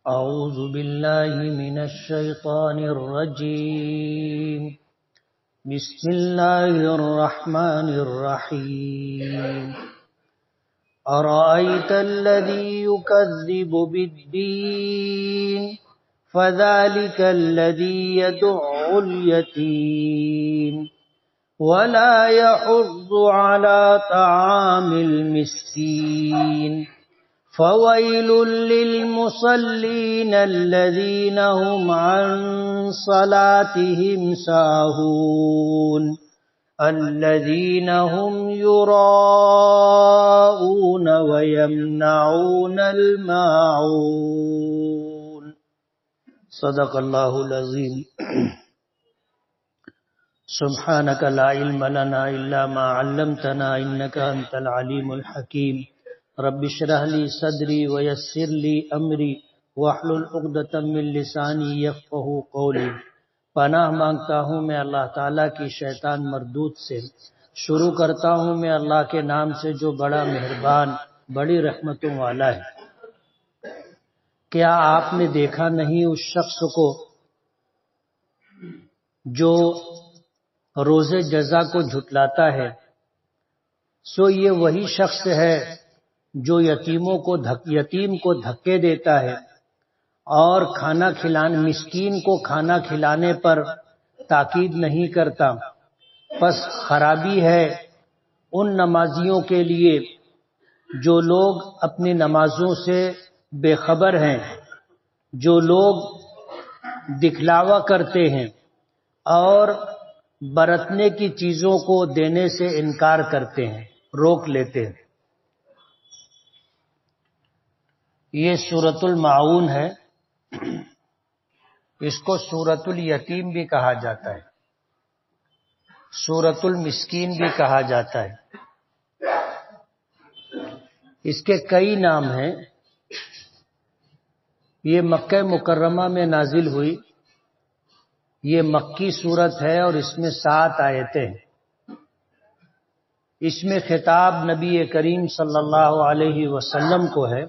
أعوذ بالله من الشيطان الرجيم. بسم الله الرحمن الرحيم. أرأيت الذي يكذب بالدين فذلك الذي يدع اليتيم ولا يحض على طعام المسكين فويل للمصلين الذين هم عن صلاتهم ساهون الذين هم يراءون ويمنعون الماعون. صدق اللہ العظیم. سبحانك لا علم لنا إلا ما علمتنا إنك أنت العليم الحكيم. رب اشرح لي صدري ويسر لي أمري واحلل عقدة من لساني يفقهوا قولي. پناہ مانگتا ہوں میں اللہ تعالیٰ کی شیطان مردود سے. شروع کرتا ہوں میں اللہ کے نام سے جو بڑا مہربان بڑی رحمتوں والا ہے. کیا آپ نے دیکھا نہیں اس شخص کو جو روز جزا کو جھٹلاتا ہے؟ سو یہ وہی شخص ہے جو یتیم کو دھکے دیتا ہے اور مسکین کو کھانا کھلانے پر تاکید نہیں کرتا. پس خرابی ہے ان نمازیوں کے لیے جو لوگ اپنی نمازوں سے بے خبر ہیں، جو لوگ دکھلاوا کرتے ہیں اور برتنے کی چیزوں کو دینے سے انکار کرتے ہیں، روک لیتے ہیں. یہ سورۃ الماعون ہے. اس کو سورۃ الیتیم بھی کہا جاتا ہے، سورۃ المسکین بھی کہا جاتا ہے. اس کے کئی نام ہیں. یہ مکہ مکرمہ میں نازل ہوئی. یہ مکی صورت ہے اور اس میں 7 آیتیں ہیں. اس میں خطاب نبی کریم صلی اللہ علیہ وسلم کو ہے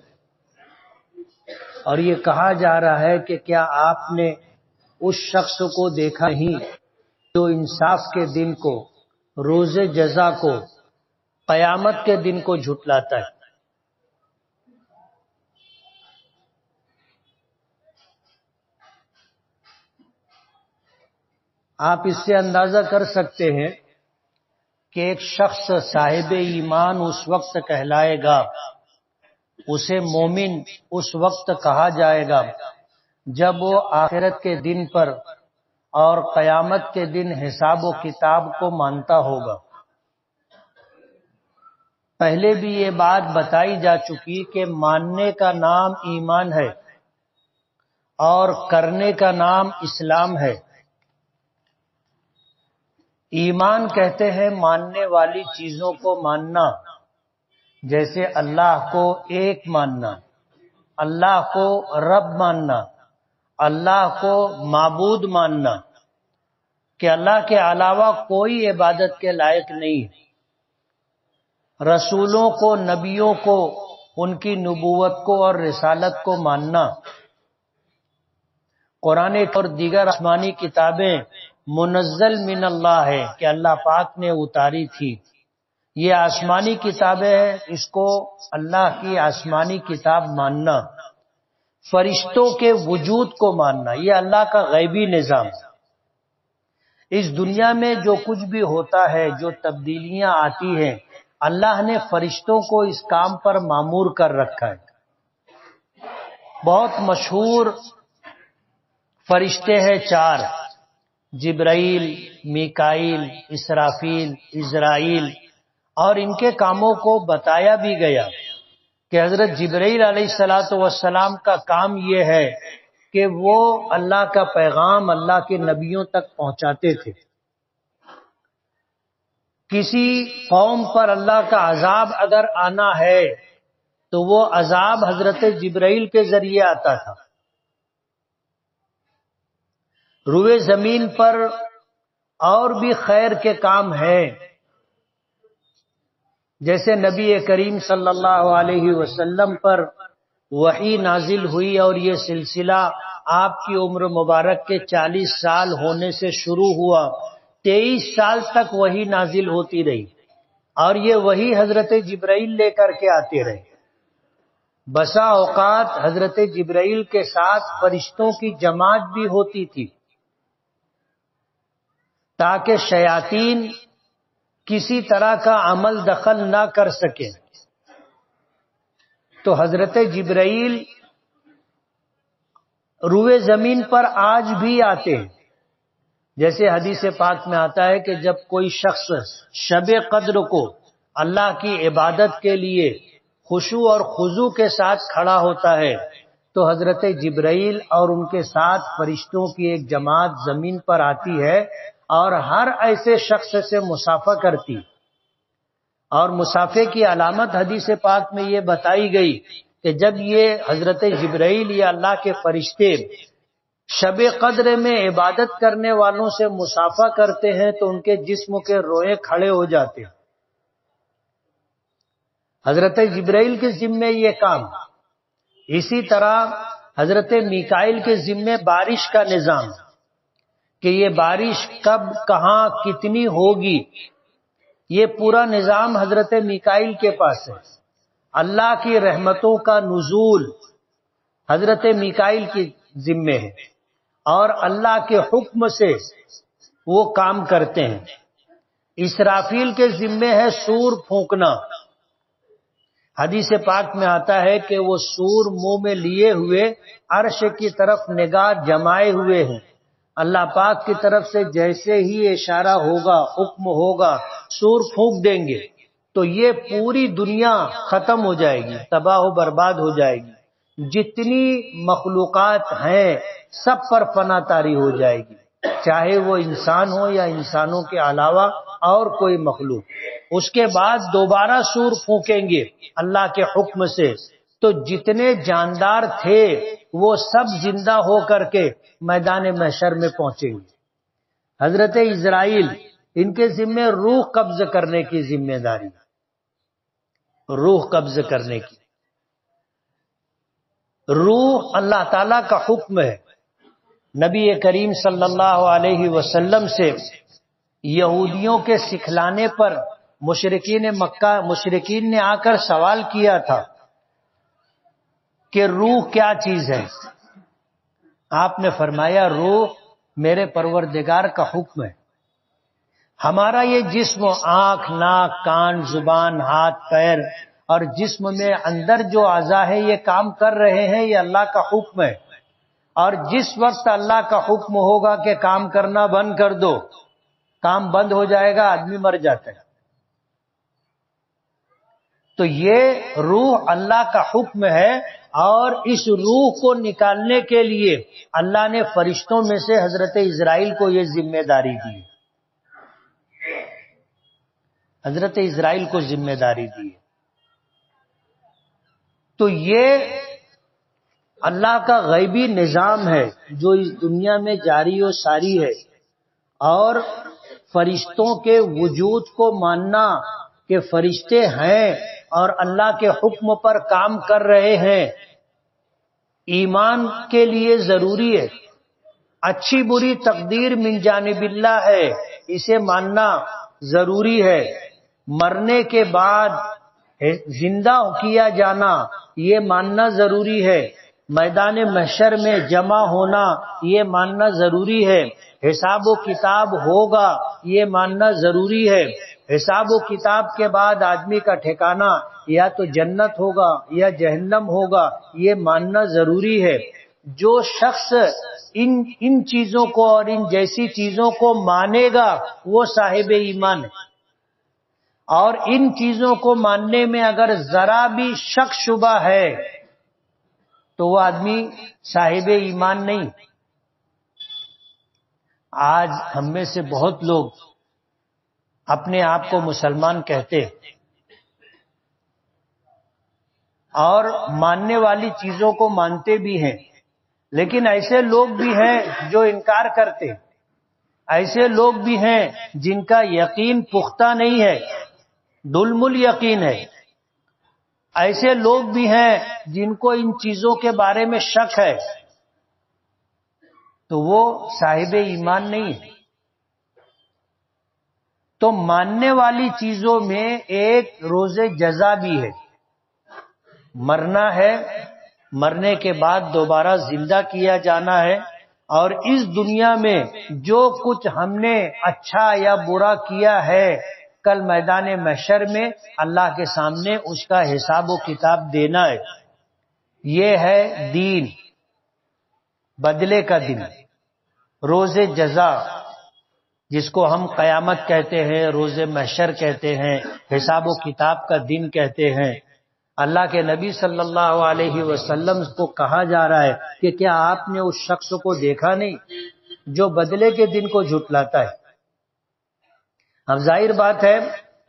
اور یہ کہا جا رہا ہے کہ کیا آپ نے اس شخص کو دیکھا نہیں جو انصاف کے دن کو، روز جزا کو، قیامت کے دن کو جھٹلاتا ہے. آپ اس سے اندازہ کر سکتے ہیں کہ ایک شخص صاحب ایمان اس وقت کہلائے گا، اسے مومن اس وقت کہا جائے گا جب وہ آخرت کے دن پر اور قیامت کے دن حساب و کتاب کو مانتا ہوگا. پہلے بھی یہ بات بتائی جا چکی کہ ماننے کا نام ایمان ہے اور کرنے کا نام اسلام ہے. ایمان کہتے ہیں ماننے والی چیزوں کو ماننا، جیسے اللہ کو ایک ماننا، اللہ کو رب ماننا، اللہ کو معبود ماننا کہ اللہ کے علاوہ کوئی عبادت کے لائق نہیں. رسولوں کو، نبیوں کو، ان کی نبوت کو اور رسالت کو ماننا. قرآن اور دیگر آسمانی کتابیں منزل من اللہ ہے کہ اللہ پاک نے اتاری تھی. یہ آسمانی کتابیں ہیں، اس کو اللہ کی آسمانی کتاب ماننا. فرشتوں کے وجود کو ماننا، یہ اللہ کا غیبی نظام. اس دنیا میں جو کچھ بھی ہوتا ہے، جو تبدیلیاں آتی ہیں، اللہ نے فرشتوں کو اس کام پر مامور کر رکھا ہے. بہت مشہور فرشتے ہیں 4: جبرائیل، میکائیل، اسرافیل، عزرائیل. اور ان کے کاموں کو بتایا بھی گیا کہ حضرت جبرائیل علیہ السلام کا کام یہ ہے کہ وہ اللہ کا پیغام اللہ کے نبیوں تک پہنچاتے تھے. کسی قوم پر اللہ کا عذاب اگر آنا ہے تو وہ عذاب حضرت جبرائیل کے ذریعے آتا تھا. روئے زمین پر اور بھی خیر کے کام ہیں، جیسے نبی کریم صلی اللہ علیہ وسلم پر وحی نازل ہوئی اور یہ سلسلہ آپ کی عمر مبارک کے 40 سال ہونے سے شروع ہوا، 23 سال تک وحی نازل ہوتی رہی، اور یہ وحی حضرت جبرائیل لے کر کے آتے رہے۔ بسا اوقات حضرت جبرائیل کے ساتھ فرشتوں کی جماعت بھی ہوتی تھی تاکہ شیاطین کسی طرح کا عمل دخل نہ کر سکے۔ تو حضرت جبرائیل روئے زمین پر آج بھی آتے ہیں، جیسے حدیث پاک میں آتا ہے کہ جب کوئی شخص شب قدر کو اللہ کی عبادت کے لیے خشوع اور خضوع کے ساتھ کھڑا ہوتا ہے تو حضرت جبرائیل اور ان کے ساتھ فرشتوں کی ایک جماعت زمین پر آتی ہے اور ہر ایسے شخص سے مصافحہ کرتی، اور مصافحے کی علامت حدیث پاک میں یہ بتائی گئی کہ جب یہ حضرت جبرائیل یا اللہ کے فرشتے شب قدر میں عبادت کرنے والوں سے مصافحہ کرتے ہیں تو ان کے جسم کے روئے کھڑے ہو جاتے ہیں۔ حضرت جبرائیل کے ذمے یہ کام۔ اسی طرح حضرت میکائیل کے ذمے بارش کا نظام، کہ یہ بارش کب کہاں کتنی ہوگی، یہ پورا نظام حضرت میکائیل کے پاس ہے۔ اللہ کی رحمتوں کا نزول حضرت میکائیل کے ذمے ہے، اور اللہ کے حکم سے وہ کام کرتے ہیں۔ اسرافیل کے ذمے ہے سور پھونکنا۔ حدیث پاک میں آتا ہے کہ وہ سور منہ میں لیے ہوئے عرش کی طرف نگاہ جمائے ہوئے ہیں، اللہ پاک کی طرف سے جیسے ہی اشارہ ہوگا، حکم ہوگا، سور پھونک دیں گے تو یہ پوری دنیا ختم ہو جائے گی، تباہ و برباد ہو جائے گی، جتنی مخلوقات ہیں سب پر فنا طاری ہو جائے گی، چاہے وہ انسان ہو یا انسانوں کے علاوہ اور کوئی مخلوق۔ اس کے بعد دوبارہ سور پھونکیں گے اللہ کے حکم سے، تو جتنے جاندار تھے وہ سب زندہ ہو کر کے میدان محشر میں پہنچیں گے۔ حضرت اسرائیل، ان کے ذمے روح قبض کرنے کی ذمہ داری، روح قبض کرنے کی۔ روح اللہ تعالی کا حکم ہے۔ نبی کریم صلی اللہ علیہ وسلم سے یہودیوں کے سکھلانے پر مشرکین نے آ کر سوال کیا تھا کہ روح کیا چیز ہے؟ آپ نے فرمایا روح میرے پروردگار کا حکم ہے۔ ہمارا یہ جسم، آنکھ، ناک، کان، زبان، ہاتھ، پیر اور جسم میں اندر جو اعضاء ہے یہ کام کر رہے ہیں، یہ اللہ کا حکم ہے، اور جس وقت اللہ کا حکم ہوگا کہ کام کرنا بند کر دو، کام بند ہو جائے گا، آدمی مر جاتا ہے۔ تو یہ روح اللہ کا حکم ہے، اور اس روح کو نکالنے کے لیے اللہ نے فرشتوں میں سے حضرت اسرائیل کو یہ ذمہ داری دی، حضرت اسرائیل کو ذمہ داری دی۔ تو یہ اللہ کا غیبی نظام ہے جو اس دنیا میں جاری و ساری ہے، اور فرشتوں کے وجود کو ماننا کہ فرشتے ہیں اور اللہ کے حکم پر کام کر رہے ہیں، ایمان کے لیے ضروری ہے۔ اچھی بری تقدیر من جانب اللہ ہے، اسے ماننا ضروری ہے۔ مرنے کے بعد زندہ کیا جانا یہ ماننا ضروری ہے۔ میدان محشر میں جمع ہونا یہ ماننا ضروری ہے۔ حساب و کتاب ہوگا یہ ماننا ضروری ہے۔ حساب و کتاب کے بعد آدمی کا ٹھکانہ یا تو جنت ہوگا یا جہنم ہوگا، یہ ماننا ضروری ہے۔ جو شخص ان چیزوں کو اور ان جیسی چیزوں کو مانے گا وہ صاحب ایمان ہے، اور ان چیزوں کو ماننے میں اگر ذرا بھی شک شبہ ہے تو وہ آدمی صاحب ایمان نہیں۔ آج ہم میں سے بہت لوگ اپنے آپ کو مسلمان کہتے اور ماننے والی چیزوں کو مانتے بھی ہیں، لیکن ایسے لوگ بھی ہیں جو انکار کرتے، ایسے لوگ بھی ہیں جن کا یقین پختہ نہیں ہے، دلم الیقین ہے۔ ایسے لوگ بھی ہیں جن کو ان چیزوں کے بارے میں شک ہے، تو وہ صاحب ایمان نہیں ہے۔ تو ماننے والی چیزوں میں ایک روز جزا بھی ہے، مرنا ہے، مرنے کے بعد دوبارہ زندہ کیا جانا ہے، اور اس دنیا میں جو کچھ ہم نے اچھا یا برا کیا ہے کل میدان محشر میں اللہ کے سامنے اس کا حساب و کتاب دینا ہے۔ یہ ہے دین، بدلے کا دن، روز جزا، جس کو ہم قیامت کہتے ہیں، روز محشر کہتے ہیں، حساب و کتاب کا دن کہتے ہیں۔ اللہ کے نبی صلی اللہ علیہ وسلم کو کہا جا رہا ہے کہ کیا آپ نے اس شخص کو دیکھا نہیں جو بدلے کے دن کو جھٹلاتا ہے؟ اب ظاہر بات ہے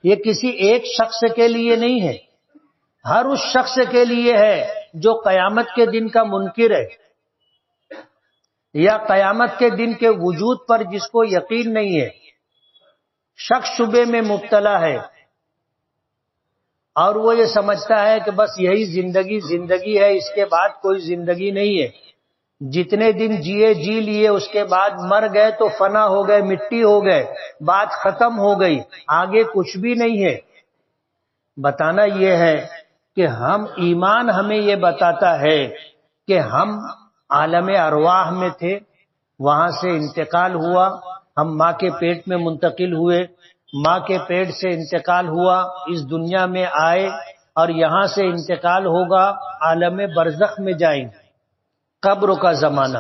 یہ کسی ایک شخص کے لیے نہیں ہے، ہر اس شخص کے لیے ہے جو قیامت کے دن کا منکر ہے، یا قیامت کے دن کے وجود پر جس کو یقین نہیں ہے، شک شبے میں مبتلا ہے، اور وہ یہ سمجھتا ہے کہ بس یہی زندگی ہے، اس کے بعد کوئی زندگی نہیں ہے، جتنے دن جیے جی لیے، اس کے بعد مر گئے تو فنا ہو گئے، مٹی ہو گئے، بات ختم ہو گئی، آگے کچھ بھی نہیں ہے۔ بتانا یہ ہے کہ ہم ایمان ہمیں یہ بتاتا ہے کہ ہم عالم ارواح میں تھے، وہاں سے انتقال ہوا، ہم ماں کے پیٹ میں منتقل ہوئے، ماں کے پیٹ سے انتقال ہوا، اس دنیا میں آئے، اور یہاں سے انتقال ہوگا، عالم برزخ میں جائیں گے، قبر کا زمانہ،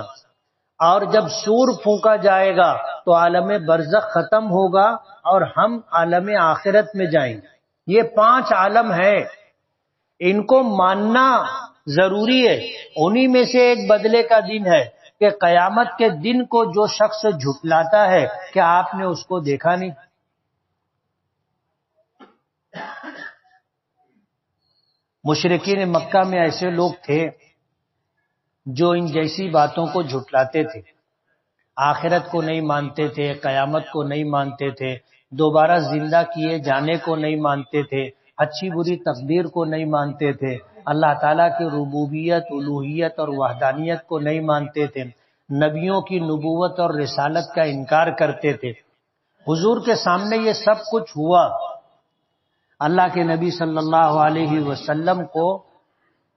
اور جب سور پھونکا جائے گا تو عالم برزخ ختم ہوگا اور ہم عالم آخرت میں جائیں گے۔ یہ 5 عالم ہے، ان کو ماننا ضروری ہے۔ انہی میں سے ایک بدلے کا دن ہے کہ قیامت کے دن کو جو شخص جھٹلاتا ہے، کیا آپ نے اس کو دیکھا نہیں؟ مشرکین مکہ میں ایسے لوگ تھے جو ان جیسی باتوں کو جھٹلاتے تھے، آخرت کو نہیں مانتے تھے، قیامت کو نہیں مانتے تھے، دوبارہ زندہ کیے جانے کو نہیں مانتے تھے، اچھی بری تقدیر کو نہیں مانتے تھے، اللہ تعالیٰ کی ربوبیت، الوہیت اور وحدانیت کو نہیں مانتے تھے، نبیوں کی نبوت اور رسالت کا انکار کرتے تھے۔ حضور کے سامنے یہ سب کچھ ہوا، اللہ کے نبی صلی اللہ علیہ وسلم کو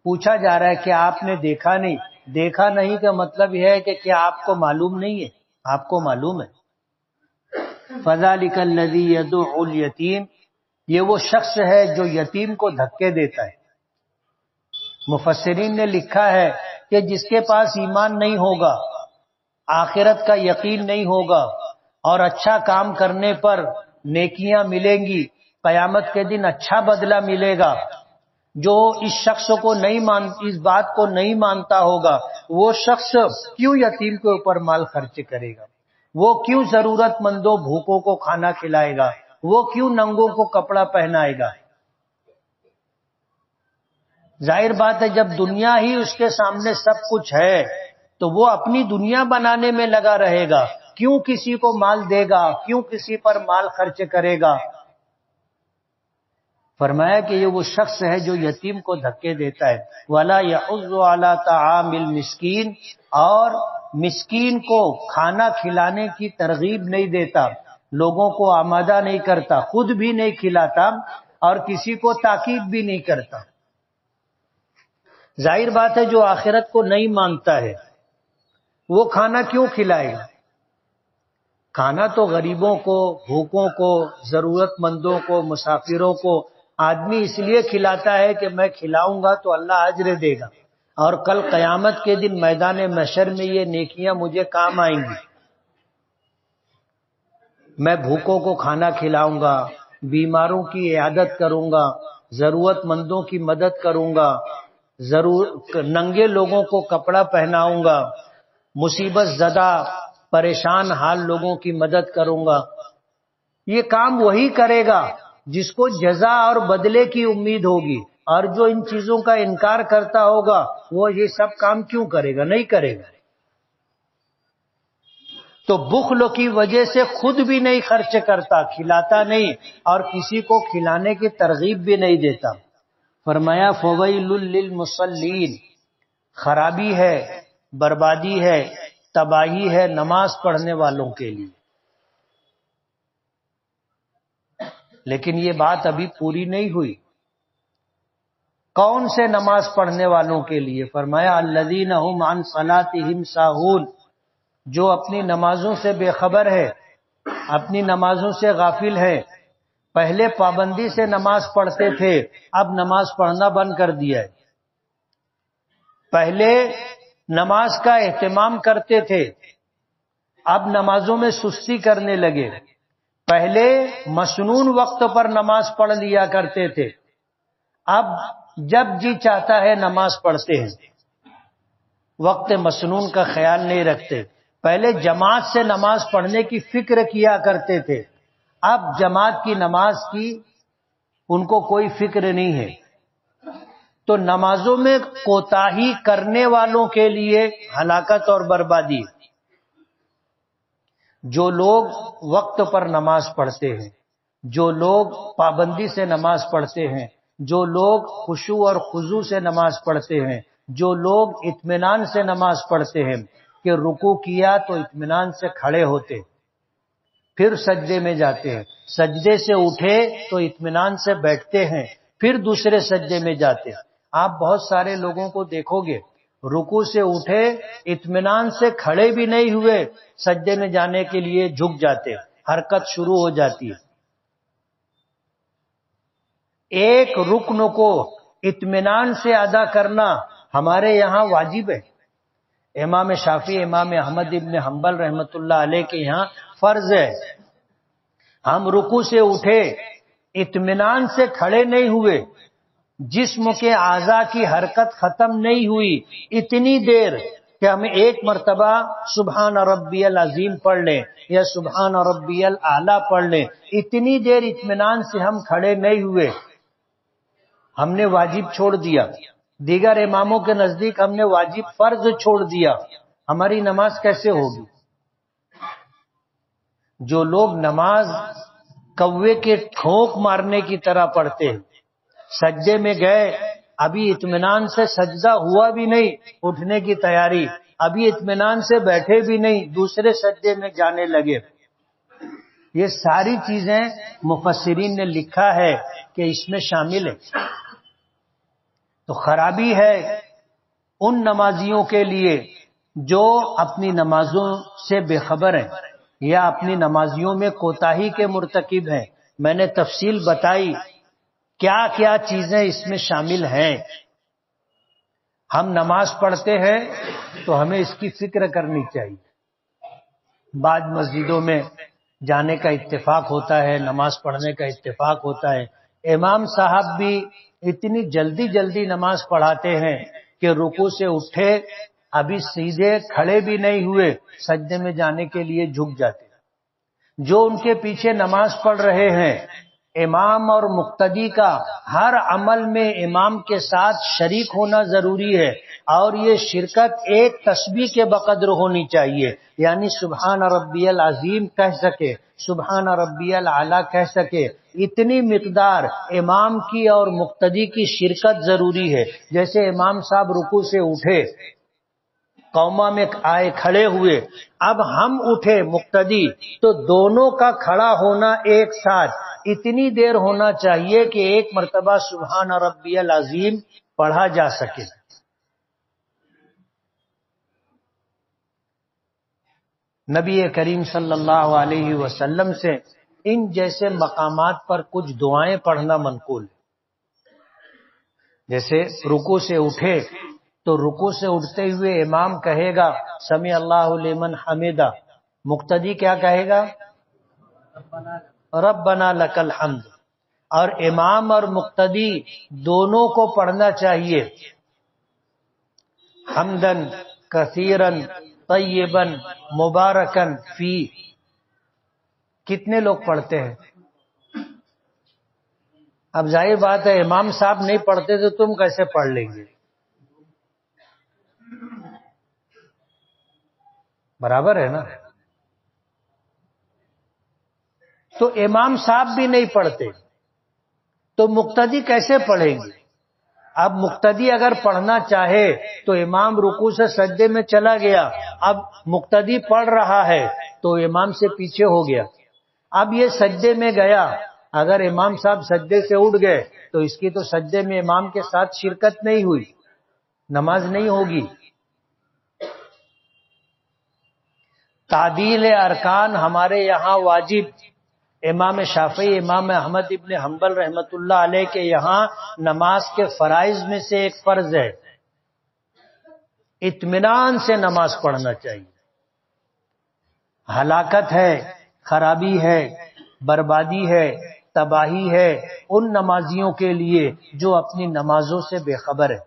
پوچھا جا رہا ہے کہ آپ نے دیکھا نہیں؟ دیکھا نہیں کا مطلب یہ ہے کہ کیا آپ کو معلوم نہیں ہے؟ آپ کو معلوم ہے۔ فَذَلِكَ الَّذِي يَدُعُّ الْيَتِيمَ، یہ وہ شخص ہے جو یتیم کو دھکے دیتا ہے۔ مفسرین نے لکھا ہے کہ جس کے پاس ایمان نہیں ہوگا، آخرت کا یقین نہیں ہوگا، اور اچھا کام کرنے پر نیکیاں ملیں گی، قیامت کے دن اچھا بدلہ ملے گا، جو اس شخص کو اس بات کو نہیں مانتا ہوگا، وہ شخص کیوں یتیم کے اوپر مال خرچ کرے گا؟ وہ کیوں ضرورت مندوں بھوکوں کو کھانا کھلائے گا؟ وہ کیوں ننگوں کو کپڑا پہنائے گا؟ ظاہر بات ہے جب دنیا ہی اس کے سامنے سب کچھ ہے تو وہ اپنی دنیا بنانے میں لگا رہے گا، کیوں کسی کو مال دے گا؟ کیوں کسی پر مال خرچ کرے گا؟ فرمایا کہ یہ وہ شخص ہے جو یتیم کو دھکے دیتا ہے، وَلَا يَحُضُّ عَلَىٰ طَعَامِ الْمِسْكِينِ، اور مسکین کو کھانا کھلانے کی ترغیب نہیں دیتا، لوگوں کو آمادہ نہیں کرتا، خود بھی نہیں کھلاتا اور کسی کو تاکید بھی نہیں کرتا۔ ظاہر بات ہے جو آخرت کو نہیں مانتا ہے وہ کھانا کیوں کھلائے گا؟ کھانا تو غریبوں کو، بھوکوں کو، ضرورت مندوں کو، مسافروں کو آدمی اس لیے کھلاتا ہے کہ میں کھلاؤں گا تو اللہ اجر دے گا، اور کل قیامت کے دن میدان محشر میں یہ نیکیاں مجھے کام آئیں گی۔ میں بھوکوں کو کھانا کھلاؤں گا، بیماروں کی عیادت کروں گا، ضرورت مندوں کی مدد کروں گا، ننگے لوگوں کو کپڑا پہناؤں گا، مصیبت زدہ پریشان حال لوگوں کی مدد کروں گا۔ یہ کام وہی کرے گا جس کو جزا اور بدلے کی امید ہوگی، اور جو ان چیزوں کا انکار کرتا ہوگا وہ یہ سب کام کیوں کرے گا؟ نہیں کرے گا۔ تو بخل کی وجہ سے خود بھی نہیں خرچ کرتا، کھلاتا نہیں، اور کسی کو کھلانے کی ترغیب بھی نہیں دیتا۔ فرمایا فویل للمصلین، خرابی ہے، بربادی ہے، تباہی ہے نماز پڑھنے والوں کے لیے۔ لیکن یہ بات ابھی پوری نہیں ہوئی۔ کون سے نماز پڑھنے والوں کے لیے؟ فرمایا الذین هم عن صلاتهم ساہون، جو اپنی نمازوں سے بے خبر ہے، اپنی نمازوں سے غافل ہے۔ پہلے پابندی سے نماز پڑھتے تھے، اب نماز پڑھنا بند کر دیا ہے۔ پہلے نماز کا اہتمام کرتے تھے، اب نمازوں میں سستی کرنے لگے۔ پہلے مسنون وقت پر نماز پڑھ لیا کرتے تھے، اب جب جی چاہتا ہے نماز پڑھتے ہیں، وقت مسنون کا خیال نہیں رکھتے۔ پہلے جماعت سے نماز پڑھنے کی فکر کیا کرتے تھے، اب جماعت کی نماز کی ان کو کوئی فکر نہیں ہے۔ تو نمازوں میں کوتاہی کرنے والوں کے لیے ہلاکت اور بربادی۔ جو لوگ وقت پر نماز پڑھتے ہیں، جو لوگ پابندی سے نماز پڑھتے ہیں، جو لوگ خشوع اور خضوع سے نماز پڑھتے ہیں، جو لوگ اطمینان سے نماز پڑھتے ہیں کہ رکوع کیا تو اطمینان سے کھڑے ہوتے، پھر سجدے میں جاتے ہیں، سجدے سے اٹھے تو اطمینان سے بیٹھتے ہیں، پھر دوسرے سجدے میں جاتے ہیں۔ آپ بہت سارے لوگوں کو دیکھو گے، رکوع سے اٹھے اطمینان سے کھڑے بھی نہیں ہوئے، سجدے میں جانے کے لیے جھک جاتے، حرکت شروع ہو جاتی ہے۔ ایک رکن کو اطمینان سے ادا کرنا ہمارے یہاں واجب ہے۔ امام شافعی، امام احمد ابن حنبل رحمۃ اللہ علیہ کے یہاں فرض ہے۔ ہم رکوع سے اٹھے اطمینان سے کھڑے نہیں ہوئے، جسم کے اعضاء کی حرکت ختم نہیں ہوئی اتنی دیر کہ ہم ایک مرتبہ سبحان ربی العظیم پڑھ لیں یا سبحان ربی الاعلی پڑھ لیں، اتنی دیر اطمینان سے ہم کھڑے نہیں ہوئے، ہم نے واجب چھوڑ دیا۔ دیگر اماموں کے نزدیک ہم نے واجب فرض چھوڑ دیا، ہماری نماز کیسے ہوگی؟ جو لوگ نماز کوے کے ٹھونک مارنے کی طرح پڑھتے ہیں، سجدے میں گئے، ابھی اطمینان سے سجدہ ہوا بھی نہیں، اٹھنے کی تیاری، ابھی اطمینان سے بیٹھے بھی نہیں، دوسرے سجدے میں جانے لگے۔ یہ ساری چیزیں مفسرین نے لکھا ہے کہ اس میں شامل ہے۔ تو خرابی ہے ان نمازیوں کے لیے جو اپنی نمازوں سے بے خبر ہیں یا اپنی نمازیوں میں کوتاہی کے مرتکب ہیں۔ میں نے تفصیل بتائی کیا کیا چیزیں اس میں شامل ہیں۔ ہم نماز پڑھتے ہیں تو ہمیں اس کی فکر کرنی چاہیے۔ بعض مسجدوں میں جانے کا اتفاق ہوتا ہے، نماز پڑھنے کا اتفاق ہوتا ہے، امام صاحب بھی اتنی جلدی جلدی نماز پڑھاتے ہیں کہ رکوع سے اٹھے ابھی سیدھے کھڑے بھی نہیں ہوئے، سجدے میں جانے کے لیے جھک جاتے۔ جو ان کے پیچھے نماز پڑھ رہے ہیں، امام اور مقتدی کا ہر عمل میں امام کے ساتھ شریک ہونا ضروری ہے، اور یہ شرکت ایک تسبیح کے بقدر ہونی چاہیے، یعنی سبحان ربی العظیم کہہ سکے، سبحان ربی الاعلی کہہ سکے، اتنی مقدار امام کی اور مقتدی کی شرکت ضروری ہے۔ جیسے امام صاحب رکوع سے اٹھے، قوما میں آئے، کھڑے ہوئے، اب ہم اٹھے مقتدی، تو دونوں کا کھڑا ہونا ایک ساتھ اتنی دیر ہونا چاہیے کہ ایک مرتبہ سبحان ربی العظیم پڑھا جا سکے۔ نبی کریم صلی اللہ علیہ وسلم سے ان جیسے مقامات پر کچھ دعائیں پڑھنا منقول ہے۔ جیسے رکوع سے اٹھے تو رکوع سے اٹھتے ہوئے امام کہے گا سمیع اللہ لمن حمدہ، مقتدی کیا کہے گا؟ ربنا لک الحمد۔ اور امام اور مقتدی دونوں کو پڑھنا چاہیے حمدن کثیرن طیبن مبارکن فی۔ کتنے لوگ پڑھتے ہیں؟ اب ظاہر بات ہے امام صاحب نہیں پڑھتے تو تم کیسے پڑھ لیں گے؟ برابر ہے نا؟ تو امام صاحب بھی نہیں پڑھتے تو مقتدی کیسے پڑھیں گے؟ اب مقتدی اگر پڑھنا چاہے تو امام رکوع سے سجدے میں چلا گیا، اب مقتدی پڑھ رہا ہے تو امام سے پیچھے ہو گیا، اب یہ سجدے میں گیا، اگر امام صاحب سجدے سے اٹھ گئے تو اس کی تو سجدے میں امام کے ساتھ شرکت نہیں ہوئی، نماز نہیں ہوگی۔ تعدیل ارکان ہمارے یہاں واجب، امام شافعی، امام احمد ابن حنبل رحمۃ اللہ علیہ کے یہاں نماز کے فرائض میں سے ایک فرض ہے، اطمینان سے نماز پڑھنا چاہیے۔ ہلاکت ہے، خرابی ہے، بربادی ہے، تباہی ہے ان نمازیوں کے لیے جو اپنی نمازوں سے بے خبر ہے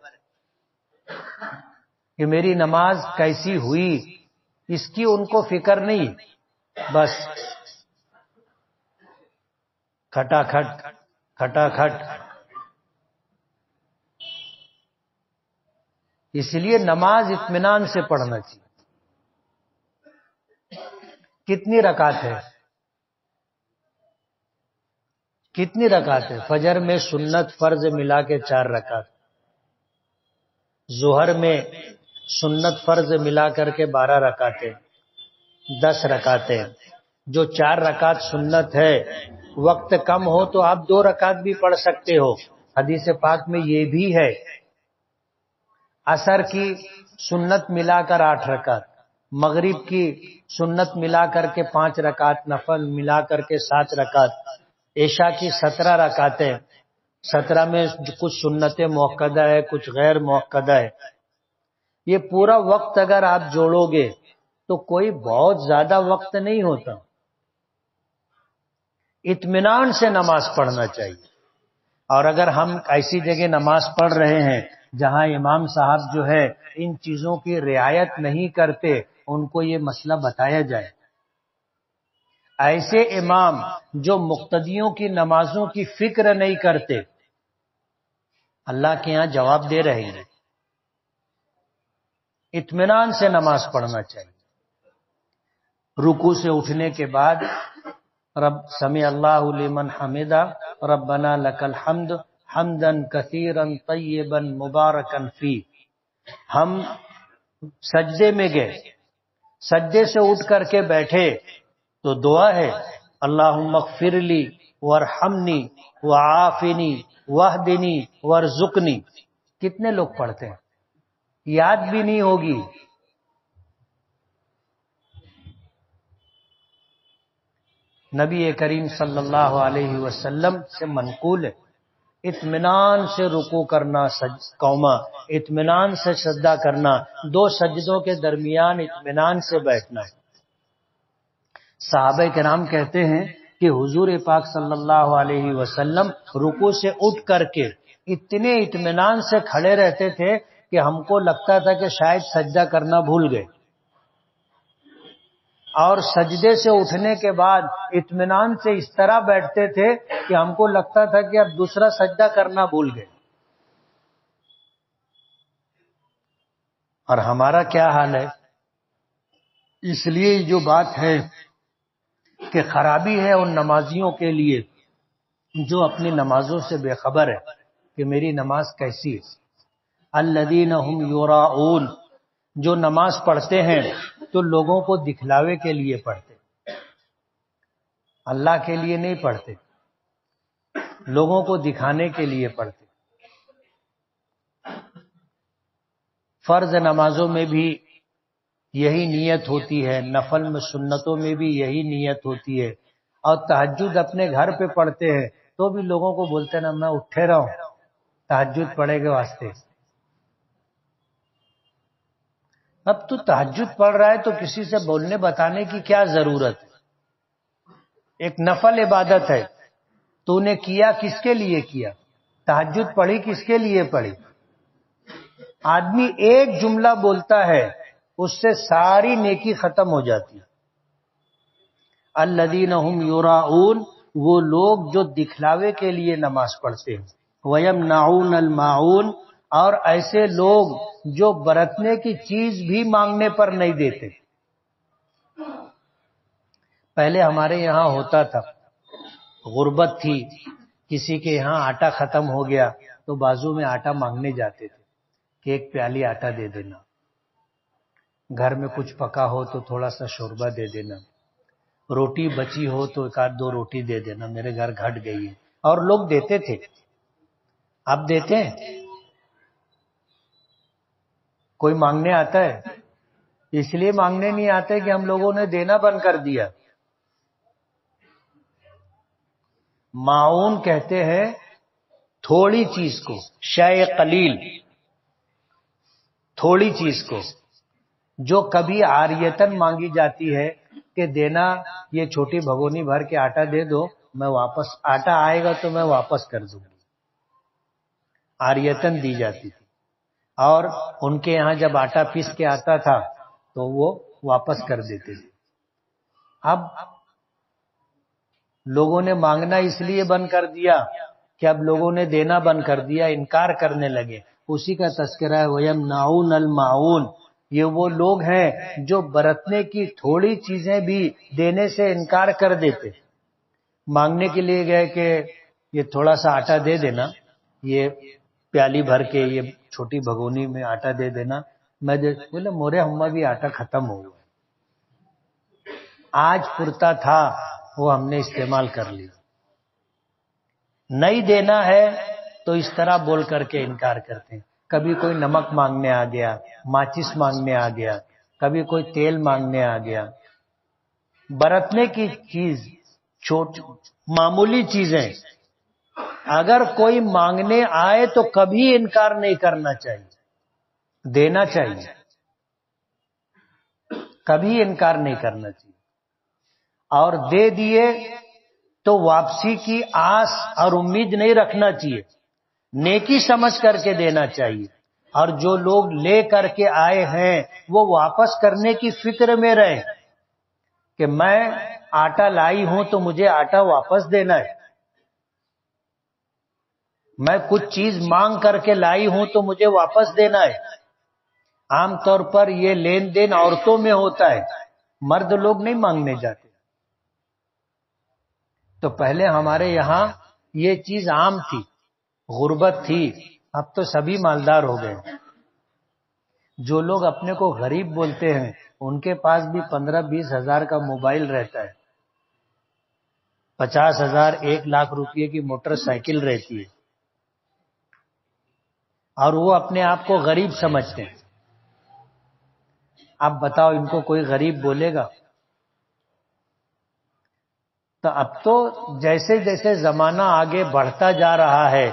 کہ میری نماز کیسی ہوئی، اس کی ان کو فکر نہیں، بس کھٹا کھٹ کھٹا کھٹ۔ اس لیے نماز اطمینان سے پڑھنا چاہیے۔ کتنی رکعت ہے؟ کتنی رکعت ہے؟ فجر میں سنت فرض ملا کے 4 رکعت، ظہر میں سنت فرض ملا کر کے 12 رکعتیں، 10 رکعتیں۔ جو 4 رکعت سنت ہے، وقت کم ہو تو آپ 2 رکعت بھی پڑھ سکتے ہو، حدیث پاک میں یہ بھی ہے۔ عصر کی سنت ملا کر 8 رکعت، مغرب کی سنت ملا کر کے 5 رکعت، نفل ملا کر کے 7 رکعت، عشاء کی 17 رکعتیں، 17 میں کچھ سنتیں موقدہ ہے، کچھ غیر موقدہ ہے۔ یہ پورا وقت اگر آپ جوڑو گے تو کوئی بہت زیادہ وقت نہیں ہوتا۔ اطمینان سے نماز پڑھنا چاہیے۔ اور اگر ہم ایسی جگہ نماز پڑھ رہے ہیں جہاں امام صاحب جو ہے ان چیزوں کی رعایت نہیں کرتے، ان کو یہ مسئلہ بتایا جائے۔ ایسے امام جو مقتدیوں کی نمازوں کی فکر نہیں کرتے، اللہ کے ہاں جواب دے رہے ہیں۔ اطمینان سے نماز پڑھنا چاہیے۔ رکوع سے اٹھنے کے بعد رب سمع اللہ لمن حمدہ ربنا لک الحمد حمدا کثیرا طیبا مبارکا فیہ۔ ہم سجدے میں گئے، سجدے سے اٹھ کر کے بیٹھے تو دعا ہے اللہم اغفر لی وارحمنی وعافنی واہدنی وارزقنی۔ کتنے لوگ پڑھتے ہیں؟ یاد بھی نہیں ہوگی۔ نبی کریم صلی اللہ علیہ وسلم سے منقول ہے اطمینان سے رکوع کرنا، قوما اطمینان سے سجدہ کرنا، 2 سجدوں کے درمیان اطمینان سے بیٹھنا۔ صحابہ کرام کہتے ہیں کہ حضور پاک صلی اللہ علیہ وسلم رکوع سے اٹھ کر کے اتنے اطمینان سے کھڑے رہتے تھے کہ ہم کو لگتا تھا کہ شاید سجدہ کرنا بھول گئے، اور سجدے سے اٹھنے کے بعد اطمینان سے اس طرح بیٹھتے تھے کہ ہم کو لگتا تھا کہ اب دوسرا سجدہ کرنا بھول گئے۔ اور ہمارا کیا حال ہے؟ اس لیے جو بات ہے کہ خرابی ہے ان نمازیوں کے لیے جو اپنی نمازوں سے بے خبر ہے کہ میری نماز کیسی ہے۔ الذین هم یراؤون، جو نماز پڑھتے ہیں تو لوگوں کو دکھلاوے کے لیے پڑھتے، اللہ کے لیے نہیں پڑھتے، لوگوں کو دکھانے کے لیے پڑھتے۔ فرض نمازوں میں بھی یہی نیت ہوتی ہے، نفل میں سنتوں میں بھی یہی نیت ہوتی ہے، اور تہجد اپنے گھر پہ پڑھتے ہیں تو بھی لوگوں کو بولتے نا میں اٹھے رہا ہوں تہجد پڑھے کے واسطے۔ اب تو تہجد پڑھ رہا ہے تو کسی سے بولنے بتانے کی کیا ضرورت ہے؟ ایک نفل عبادت ہے، تو نے کیا کس کے لیے کیا؟ تہجد پڑھی کس کے لیے پڑھی؟ آدمی ایک جملہ بولتا ہے اس سے ساری نیکی ختم ہو جاتی ہے۔ الذین هم یراؤون، وہ لوگ جو دکھلاوے کے لیے نماز پڑھتے ہیں۔ ویمنعون الماعون، اور ایسے لوگ جو برتنے کی چیز بھی مانگنے پر نہیں دیتے۔ پہلے ہمارے یہاں ہوتا تھا، غربت تھی، کسی کے یہاں آٹا ختم ہو گیا تو بازو میں آٹا مانگنے جاتے تھے کہ ایک پیالی آٹا دے دینا، گھر میں کچھ پکا ہو تو تھوڑا سا شوربہ دے دینا، روٹی بچی ہو تو ایک آدھ دو روٹی دے دینا، میرے گھر گھٹ گئی ہے، اور لوگ دیتے تھے۔ اب دیتے ہیں؟ کوئی مانگنے آتا ہے؟ اس لیے مانگنے نہیں آتے کہ ہم لوگوں نے دینا بند کر دیا۔ معاون کہتے ہیں تھوڑی چیز کو، شے قلیل، تھوڑی چیز کو جو کبھی عاریتن مانگی جاتی ہے کہ دینا، یہ چھوٹی بھگونی بھر کے آٹا دے دو، میں واپس، آٹا آئے گا تو میں واپس کر دوں گی، عاریتن دی جاتی تھی۔ اور ان کے یہاں جب آٹا پیس کے آتا تھا تو وہ واپس کر دیتے تھے۔ اب لوگوں نے مانگنا اس لیے بند کر دیا کہ اب لوگوں نے دینا بند کر دیا، انکار کرنے لگے۔ اسی کا تذکرہ ہے وَيَمْنَعُونَ الْمَاعُونَ، یہ وہ لوگ ہیں جو برتنے کی تھوڑی چیزیں بھی دینے سے انکار کر دیتے۔ مانگنے کے لیے گئے کہ یہ تھوڑا سا آٹا دے دینا، یہ پیالی بھر کے، یہ چھوٹی بھگونی میں آٹا دے دینا، میں بولے مورے ہما بھی آٹا ختم ہو گیا، آج پرتا تھا وہ ہم نے استعمال کر لیا۔ نہیں دینا ہے تو اس طرح بول کر کے انکار کرتے ہیں۔ کبھی کوئی نمک مانگنے آ گیا، ماچس مانگنے آ گیا، کبھی کوئی تیل مانگنے آ گیا، برتنے کی چیز، معمولی چیزیں اگر کوئی مانگنے آئے تو کبھی انکار نہیں کرنا چاہیے، دینا چاہیے، کبھی انکار نہیں کرنا چاہیے۔ اور دے دیے تو واپسی کی آس اور امید نہیں رکھنا چاہیے، نیکی سمجھ کر کے دینا چاہیے۔ اور جو لوگ لے کر کے آئے ہیں وہ واپس کرنے کی فکر میں رہیں کہ میں آٹا لائی ہوں تو مجھے آٹا واپس دینا ہے، میں کچھ چیز مانگ کر کے لائی ہوں تو مجھے واپس دینا ہے۔ عام طور پر یہ لین دین عورتوں میں ہوتا ہے، مرد لوگ نہیں مانگنے جاتے۔ تو پہلے ہمارے یہاں یہ چیز عام تھی، غربت تھی، اب تو سبھی مالدار ہو گئے۔ جو لوگ اپنے کو غریب بولتے ہیں ان کے پاس بھی 15-20 ہزار کا موبائل رہتا ہے، 50,000 1,00,000 روپے کی موٹر سائیکل رہتی ہے، اور وہ اپنے آپ کو غریب سمجھتے ہیں۔ اب بتاؤ ان کو کوئی غریب بولے گا؟ تو اب تو جیسے جیسے زمانہ آگے بڑھتا جا رہا ہے،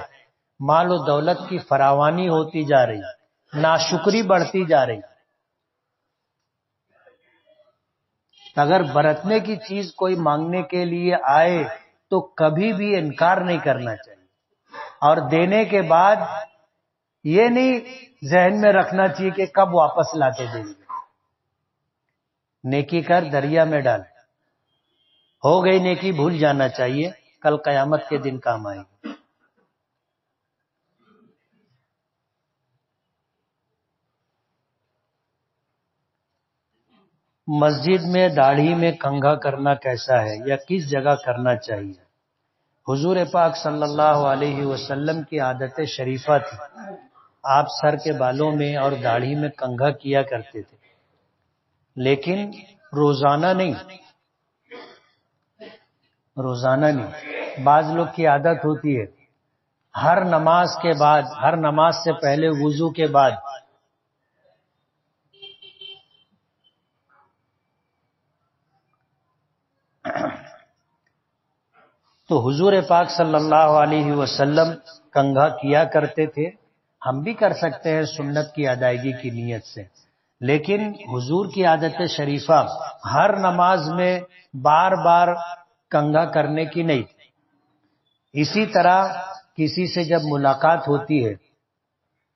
مال و دولت کی فراوانی ہوتی جا رہی، ناشکری بڑھتی جا رہی۔ اگر برتنے کی چیز کوئی مانگنے کے لیے آئے تو کبھی بھی انکار نہیں کرنا چاہیے، اور دینے کے بعد یہ نہیں ذہن میں رکھنا چاہیے کہ کب واپس لا کے دیں گے۔ نیکی کر دریا میں ڈال، ہو گئی نیکی بھول جانا چاہیے، کل قیامت کے دن کام آئے گی۔ مسجد میں داڑھی میں کنگھا کرنا کیسا ہے یا کس جگہ کرنا چاہیے؟ حضور پاک صلی اللہ علیہ وسلم کی عادت شریفہ تھی، آپ سر کے بالوں میں اور داڑھی میں کنگھا کیا کرتے تھے، لیکن روزانہ نہیں، روزانہ نہیں۔ بعض لوگ کی عادت ہوتی ہے ہر نماز کے بعد، ہر نماز سے پہلے وضو کے بعد تو حضور پاک صلی اللہ علیہ وسلم کنگھا کیا کرتے تھے، ہم بھی کر سکتے ہیں سنت کی ادائیگی کی نیت سے، لیکن حضور کی عادت شریفہ ہر نماز میں بار بار کنگھا کرنے کی نہیں تھی۔ اسی طرح کسی سے جب ملاقات ہوتی ہے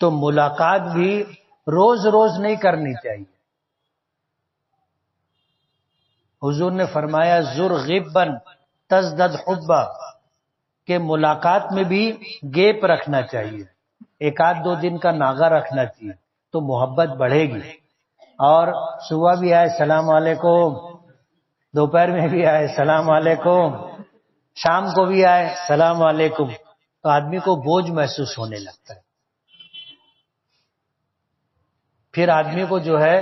تو ملاقات بھی روز روز نہیں کرنی چاہیے۔ حضور نے فرمایا زر غباً تزدد حبا، کہ ملاقات میں بھی گیپ رکھنا چاہیے، ایک آدھ دو دن کا ناغہ رکھنا چاہیے تو محبت بڑھے گی۔ اور صبح بھی آئے السلام علیکم، دوپہر میں بھی آئے السلام علیکم، شام کو بھی آئے السلام علیکم، تو آدمی کو بوجھ محسوس ہونے لگتا ہے. پھر آدمی کو جو ہے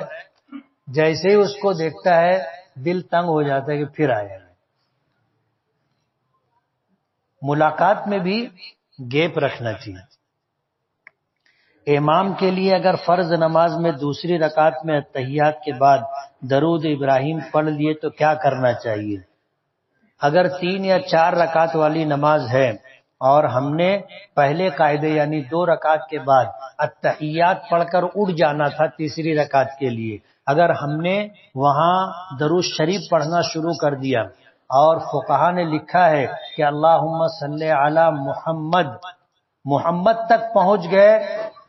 جیسے ہی اس کو دیکھتا ہے دل تنگ ہو جاتا ہے کہ پھر آیا. ملاقات میں بھی گیپ رکھنا چاہیے. امام کے لیے اگر فرض نماز میں دوسری رکعت میں تحیات کے بعد درود ابراہیم پڑھ لیے تو کیا کرنا چاہیے؟ اگر 3 یا 4 رکعت والی نماز ہے اور ہم نے پہلے قاعدے یعنی 2 رکعت کے بعد التحیات پڑھ کر اٹھ جانا تھا تیسری رکعت کے لیے، اگر ہم نے وہاں درود شریف پڑھنا شروع کر دیا اور فقہا نے لکھا ہے کہ اللہم صلی علی محمد، محمد تک پہنچ گئے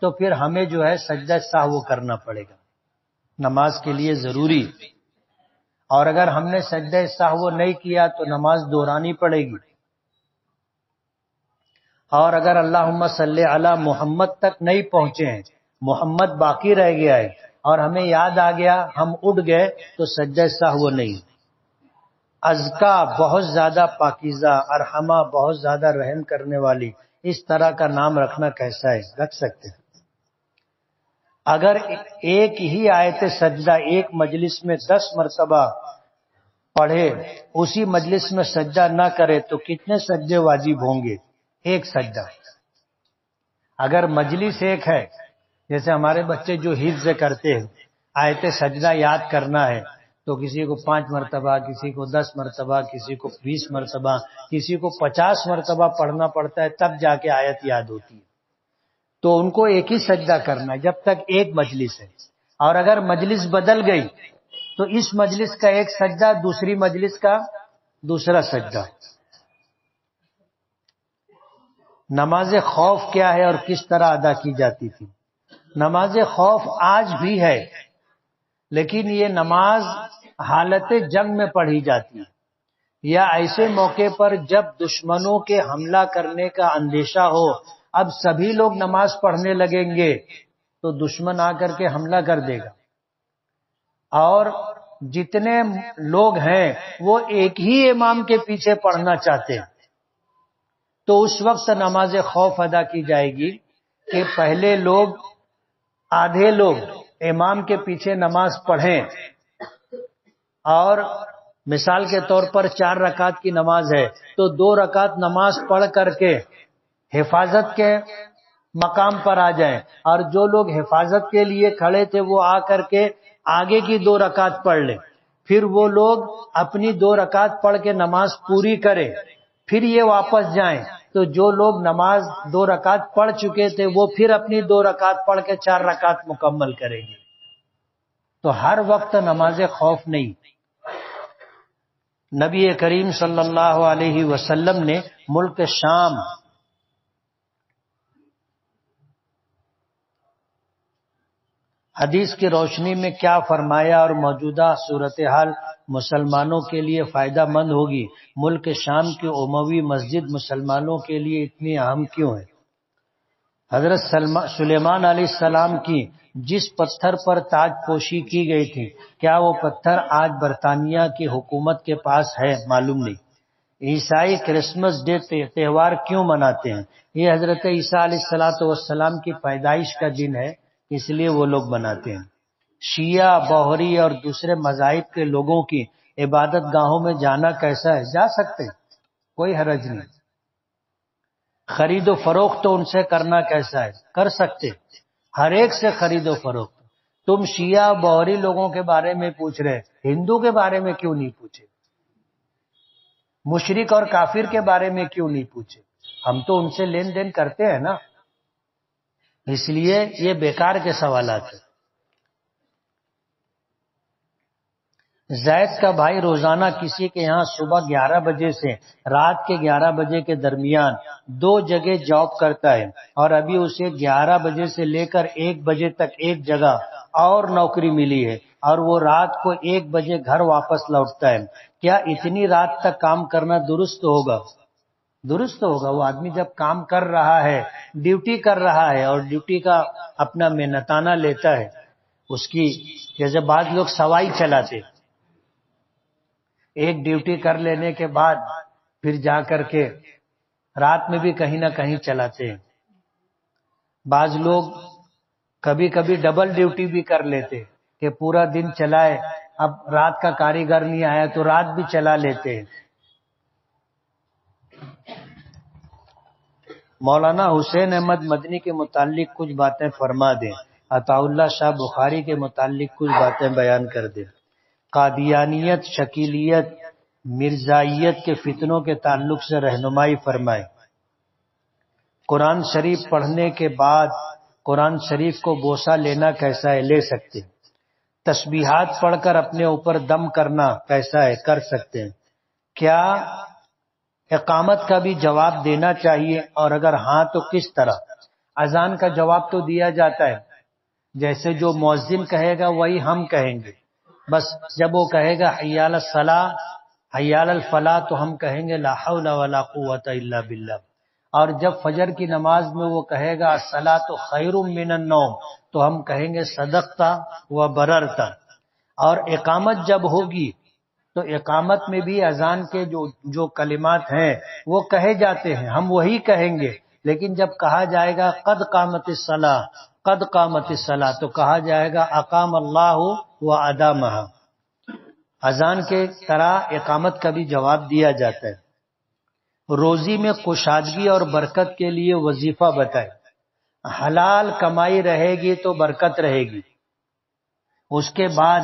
تو پھر ہمیں جو ہے سجدہ سہو کرنا پڑے گا، نماز کے لیے ضروری. اور اگر ہم نے سجدہ سہو نہیں کیا تو نماز دہرانی پڑے گی. اور اگر اللہم صلی علی محمد تک نہیں پہنچے ہیں، محمد باقی رہ گیا ہے اور ہمیں یاد آ گیا ہم اٹھ گئے تو سجدہ سہو نہیں. ازکا بہت زیادہ پاکیزہ، ارحمہ بہت زیادہ رحم کرنے والی، اس طرح کا نام رکھنا کیسا ہے؟ رکھ سکتے ہیں. اگر ایک ہی آیت سجدہ ایک مجلس میں 10 مرتبہ پڑھے، اسی مجلس میں سجدہ نہ کرے تو کتنے سجدے واجب ہوں گے؟ ایک سجدہ. اگر مجلس ایک ہے، جیسے ہمارے بچے جو حفظ کرتے ہیں آیت سجدہ یاد کرنا ہے تو کسی کو 5 مرتبہ، کسی کو 10 مرتبہ، کسی کو 20 مرتبہ، کسی کو 50 مرتبہ پڑھنا پڑتا ہے تب جا کے آیت یاد ہوتی ہے. تو ان کو ایک ہی سجدہ کرنا ہے جب تک ایک مجلس ہے. اور اگر مجلس بدل گئی تو اس مجلس کا ایک سجدہ، دوسری مجلس کا دوسرا سجدہ. نماز خوف کیا ہے اور کس طرح ادا کی جاتی تھی؟ نماز خوف آج بھی ہے، لیکن یہ نماز حالت جنگ میں پڑھی جاتی ہے یا ایسے موقع پر جب دشمنوں کے حملہ کرنے کا اندیشہ ہو. اب سبھی لوگ نماز پڑھنے لگیں گے تو دشمن آ کر کے حملہ کر دے گا، اور جتنے لوگ ہیں وہ ایک ہی امام کے پیچھے پڑھنا چاہتے ہیں، تو اس وقت نماز خوف ادا کی جائے گی کہ پہلے لوگ، آدھے لوگ امام کے پیچھے نماز پڑھیں، اور مثال کے طور پر 4 رکعت کی نماز ہے تو 2 رکعت نماز پڑھ کر کے حفاظت کے مقام پر آ جائیں، اور جو لوگ حفاظت کے لیے کھڑے تھے وہ آ کر کے آگے کی 2 رکعت پڑھ لیں. پھر وہ لوگ اپنی 2 رکعت پڑھ کے نماز پوری کریں، پھر یہ واپس جائیں تو جو لوگ نماز 2 رکعت پڑھ چکے تھے وہ پھر اپنی 2 رکعت پڑھ کے 4 رکعت مکمل کریں گے. تو ہر وقت نماز خوف نہیں. نبی کریم صلی اللہ علیہ وسلم نے ملک شام حدیث کی روشنی میں کیا فرمایا اور موجودہ صورتحال مسلمانوں کے لیے فائدہ مند ہوگی؟ ملک شام کی اموی مسجد مسلمانوں کے لیے اتنی اہم کیوں ہے؟ حضرت سلیمان علیہ السلام کی جس پتھر پر تاج پوشی کی گئی تھی، کیا وہ پتھر آج برطانیہ کی حکومت کے پاس ہے؟ معلوم نہیں. عیسائی کرسمس ڈے تہوار کیوں مناتے ہیں؟ یہ حضرت عیسیٰ علیہ السلام کی پیدائش کا دن ہے، اس لیے وہ لوگ مناتے ہیں. شیعہ، بوہری اور دوسرے مذاہب کے لوگوں کی عبادت گاہوں میں جانا کیسا ہے؟ جا سکتے ہیں، کوئی حرج نہیں. خرید و فروخت تو ان سے کرنا کیسا ہے؟ کر سکتے، ہر ایک سے خرید و فروخت. تم شیعہ بوہری لوگوں کے بارے میں پوچھ رہے، ہندو کے بارے میں کیوں نہیں پوچھے؟ مشرک اور کافر کے بارے میں کیوں نہیں پوچھے؟ ہم تو ان سے لین دین کرتے ہیں نا، اس لیے یہ بیکار کے سوالات ہیں. زید کا بھائی روزانہ کسی کے یہاں صبح 11 بجے سے رات کے 11 بجے کے درمیان 2 جگہ جاب کرتا ہے، اور ابھی اسے 11 بجے سے لے کر 1 بجے تک ایک جگہ اور نوکری ملی ہے، اور وہ رات کو 1 بجے گھر واپس لوٹتا ہے. کیا اتنی رات تک کام کرنا درست ہوگا؟ درست ہوگا. وہ آدمی جب کام کر رہا ہے، ڈیوٹی کر رہا ہے، اور ڈیوٹی کا اپنا محنتانہ لیتا ہے، اس کی جیسے بعض لوگ سوائی چلاتے، ایک ڈیوٹی کر لینے کے بعد پھر جا کر کے رات میں بھی کہیں نہ کہیں چلاتے ہیں. بعض لوگ کبھی کبھی ڈبل ڈیوٹی بھی کر لیتے کہ پورا دن چلائے، اب رات کا کاریگر نہیں آیا تو رات بھی چلا لیتے ہیں. مولانا حسین احمد مدنی کے متعلق کچھ باتیں فرما دیں. عطا اللہ شاہ بخاری کے متعلق کچھ باتیں بیان کر دیں. قادیانیت، شکیلیت، مرزائیت کے فتنوں کے تعلق سے رہنمائی فرمائے. قرآن شریف پڑھنے کے بعد قرآن شریف کو بوسہ لینا کیسا ہے؟ لے سکتے ہیں. تسبیحات پڑھ کر اپنے اوپر دم کرنا کیسا ہے؟ کر سکتے ہیں. کیا اقامت کا بھی جواب دینا چاہیے، اور اگر ہاں تو کس طرح؟ اذان کا جواب تو دیا جاتا ہے، جیسے جو مؤذن کہے گا وہی ہم کہیں گے. بس جب وہ کہے گا حی علی الصلاۃ، حی علی الفلاح، تو ہم کہیں گے لا حول ولا قوۃ الا باللہ. اور جب فجر کی نماز میں وہ کہے گا الصلاۃ خیر من النوم، تو ہم کہیں گے صدقت و بررت. اور اقامت جب ہوگی تو اقامت میں بھی اذان کے جو کلمات ہیں وہ کہے جاتے ہیں، ہم وہی کہیں گے. لیکن جب کہا جائے گا قد قامت الصلاۃ، قد قامت الصلاۃ، تو کہا جائے گا اقام اللہ و ادامہ. اذان کے طرح اقامت کا بھی جواب دیا جاتا ہے. روزی میں کشادگی اور برکت کے لیے وظیفہ بتائے. حلال کمائی رہے گی تو برکت رہے گی. اس کے بعد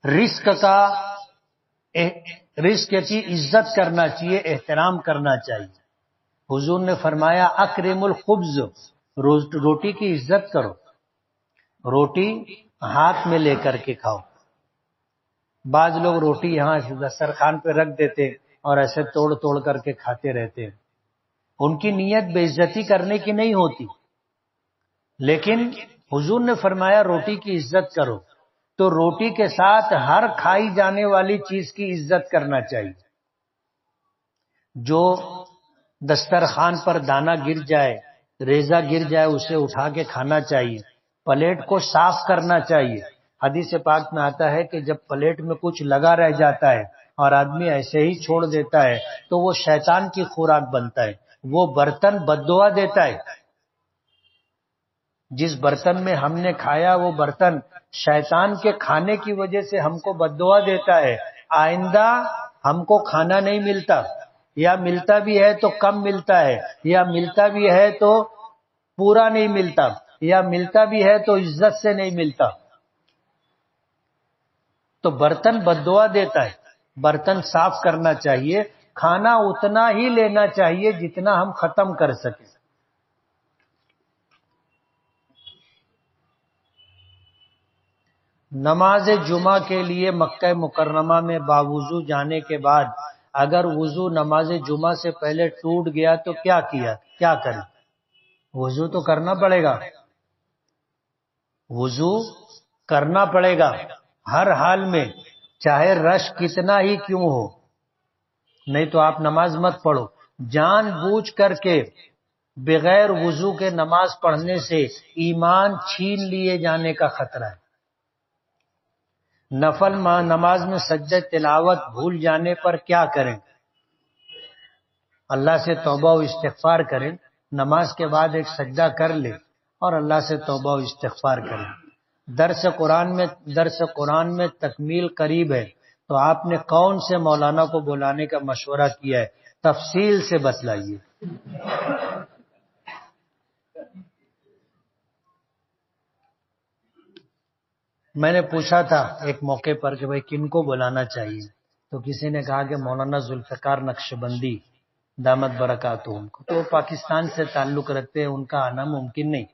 رزق کی عزت کرنا چاہیے، احترام کرنا چاہیے. حضور نے فرمایا اکرم الخبز، روٹی کی عزت کرو، روٹی ہاتھ میں لے کر کے کھاؤ. بعض لوگ روٹی یہاں دسترخوان پہ رکھ دیتے اور ایسے توڑ توڑ کر کے کھاتے رہتے ہیں. ان کی نیت بے عزتی کرنے کی نہیں ہوتی، لیکن حضور نے فرمایا روٹی کی عزت کرو، تو روٹی کے ساتھ ہر کھائی جانے والی چیز کی عزت کرنا چاہیے. جو دسترخوان پر دانہ گر جائے، ریزہ گر جائے، اسے اٹھا کے کھانا چاہیے. پلیٹ کو صاف کرنا چاہیے. حدیث پاک میں آتا ہے کہ جب پلیٹ میں کچھ لگا رہ جاتا ہے اور آدمی ایسے ہی چھوڑ دیتا ہے تو وہ شیطان کی خوراک بنتا ہے، وہ برتن بددعا دیتا ہے. جس برتن میں ہم نے کھایا وہ برتن شیطان کے کھانے کی وجہ سے ہم کو بددعا دیتا ہے. آئندہ ہم کو کھانا نہیں ملتا، یا ملتا بھی ہے تو کم ملتا ہے، یا ملتا بھی ہے تو پورا نہیں ملتا، یا ملتا بھی ہے تو عزت سے نہیں ملتا. تو برتن بددعا دیتا ہے. برتن صاف کرنا چاہیے. کھانا اتنا ہی لینا چاہیے جتنا ہم ختم کر سکیں. نماز جمعہ کے لیے مکہ مکرمہ میں باوضو جانے کے بعد اگر وضو نماز جمعہ سے پہلے ٹوٹ گیا تو کیا کریں؟ وضو تو کرنا پڑے گا، وضو کرنا پڑے گا ہر حال میں، چاہے رش کتنا ہی کیوں ہو. نہیں تو آپ نماز مت پڑھو. جان بوجھ کر کے بغیر وضو کے نماز پڑھنے سے ایمان چھین لیے جانے کا خطرہ ہے. نفل نماز میں سجدہ تلاوت بھول جانے پر کیا کریں؟ اللہ سے توبہ و استغفار کریں. نماز کے بعد ایک سجدہ کر لیں اور اللہ سے توبہ و استغفار کریں. درس قرآن میں تکمیل قریب ہے تو آپ نے کون سے مولانا کو بلانے کا مشورہ کیا ہے؟ تفصیل سے بتلائیے. میں نے پوچھا تھا ایک موقع پر کہ بھائی کن کو بلانا چاہیے، تو کسی نے کہا کہ مولانا ذوالفقار نقشبندی دامت برکاتہم کو، تو پاکستان سے تعلق رکھتے ہیں، ان کا آنا ممکن نہیں.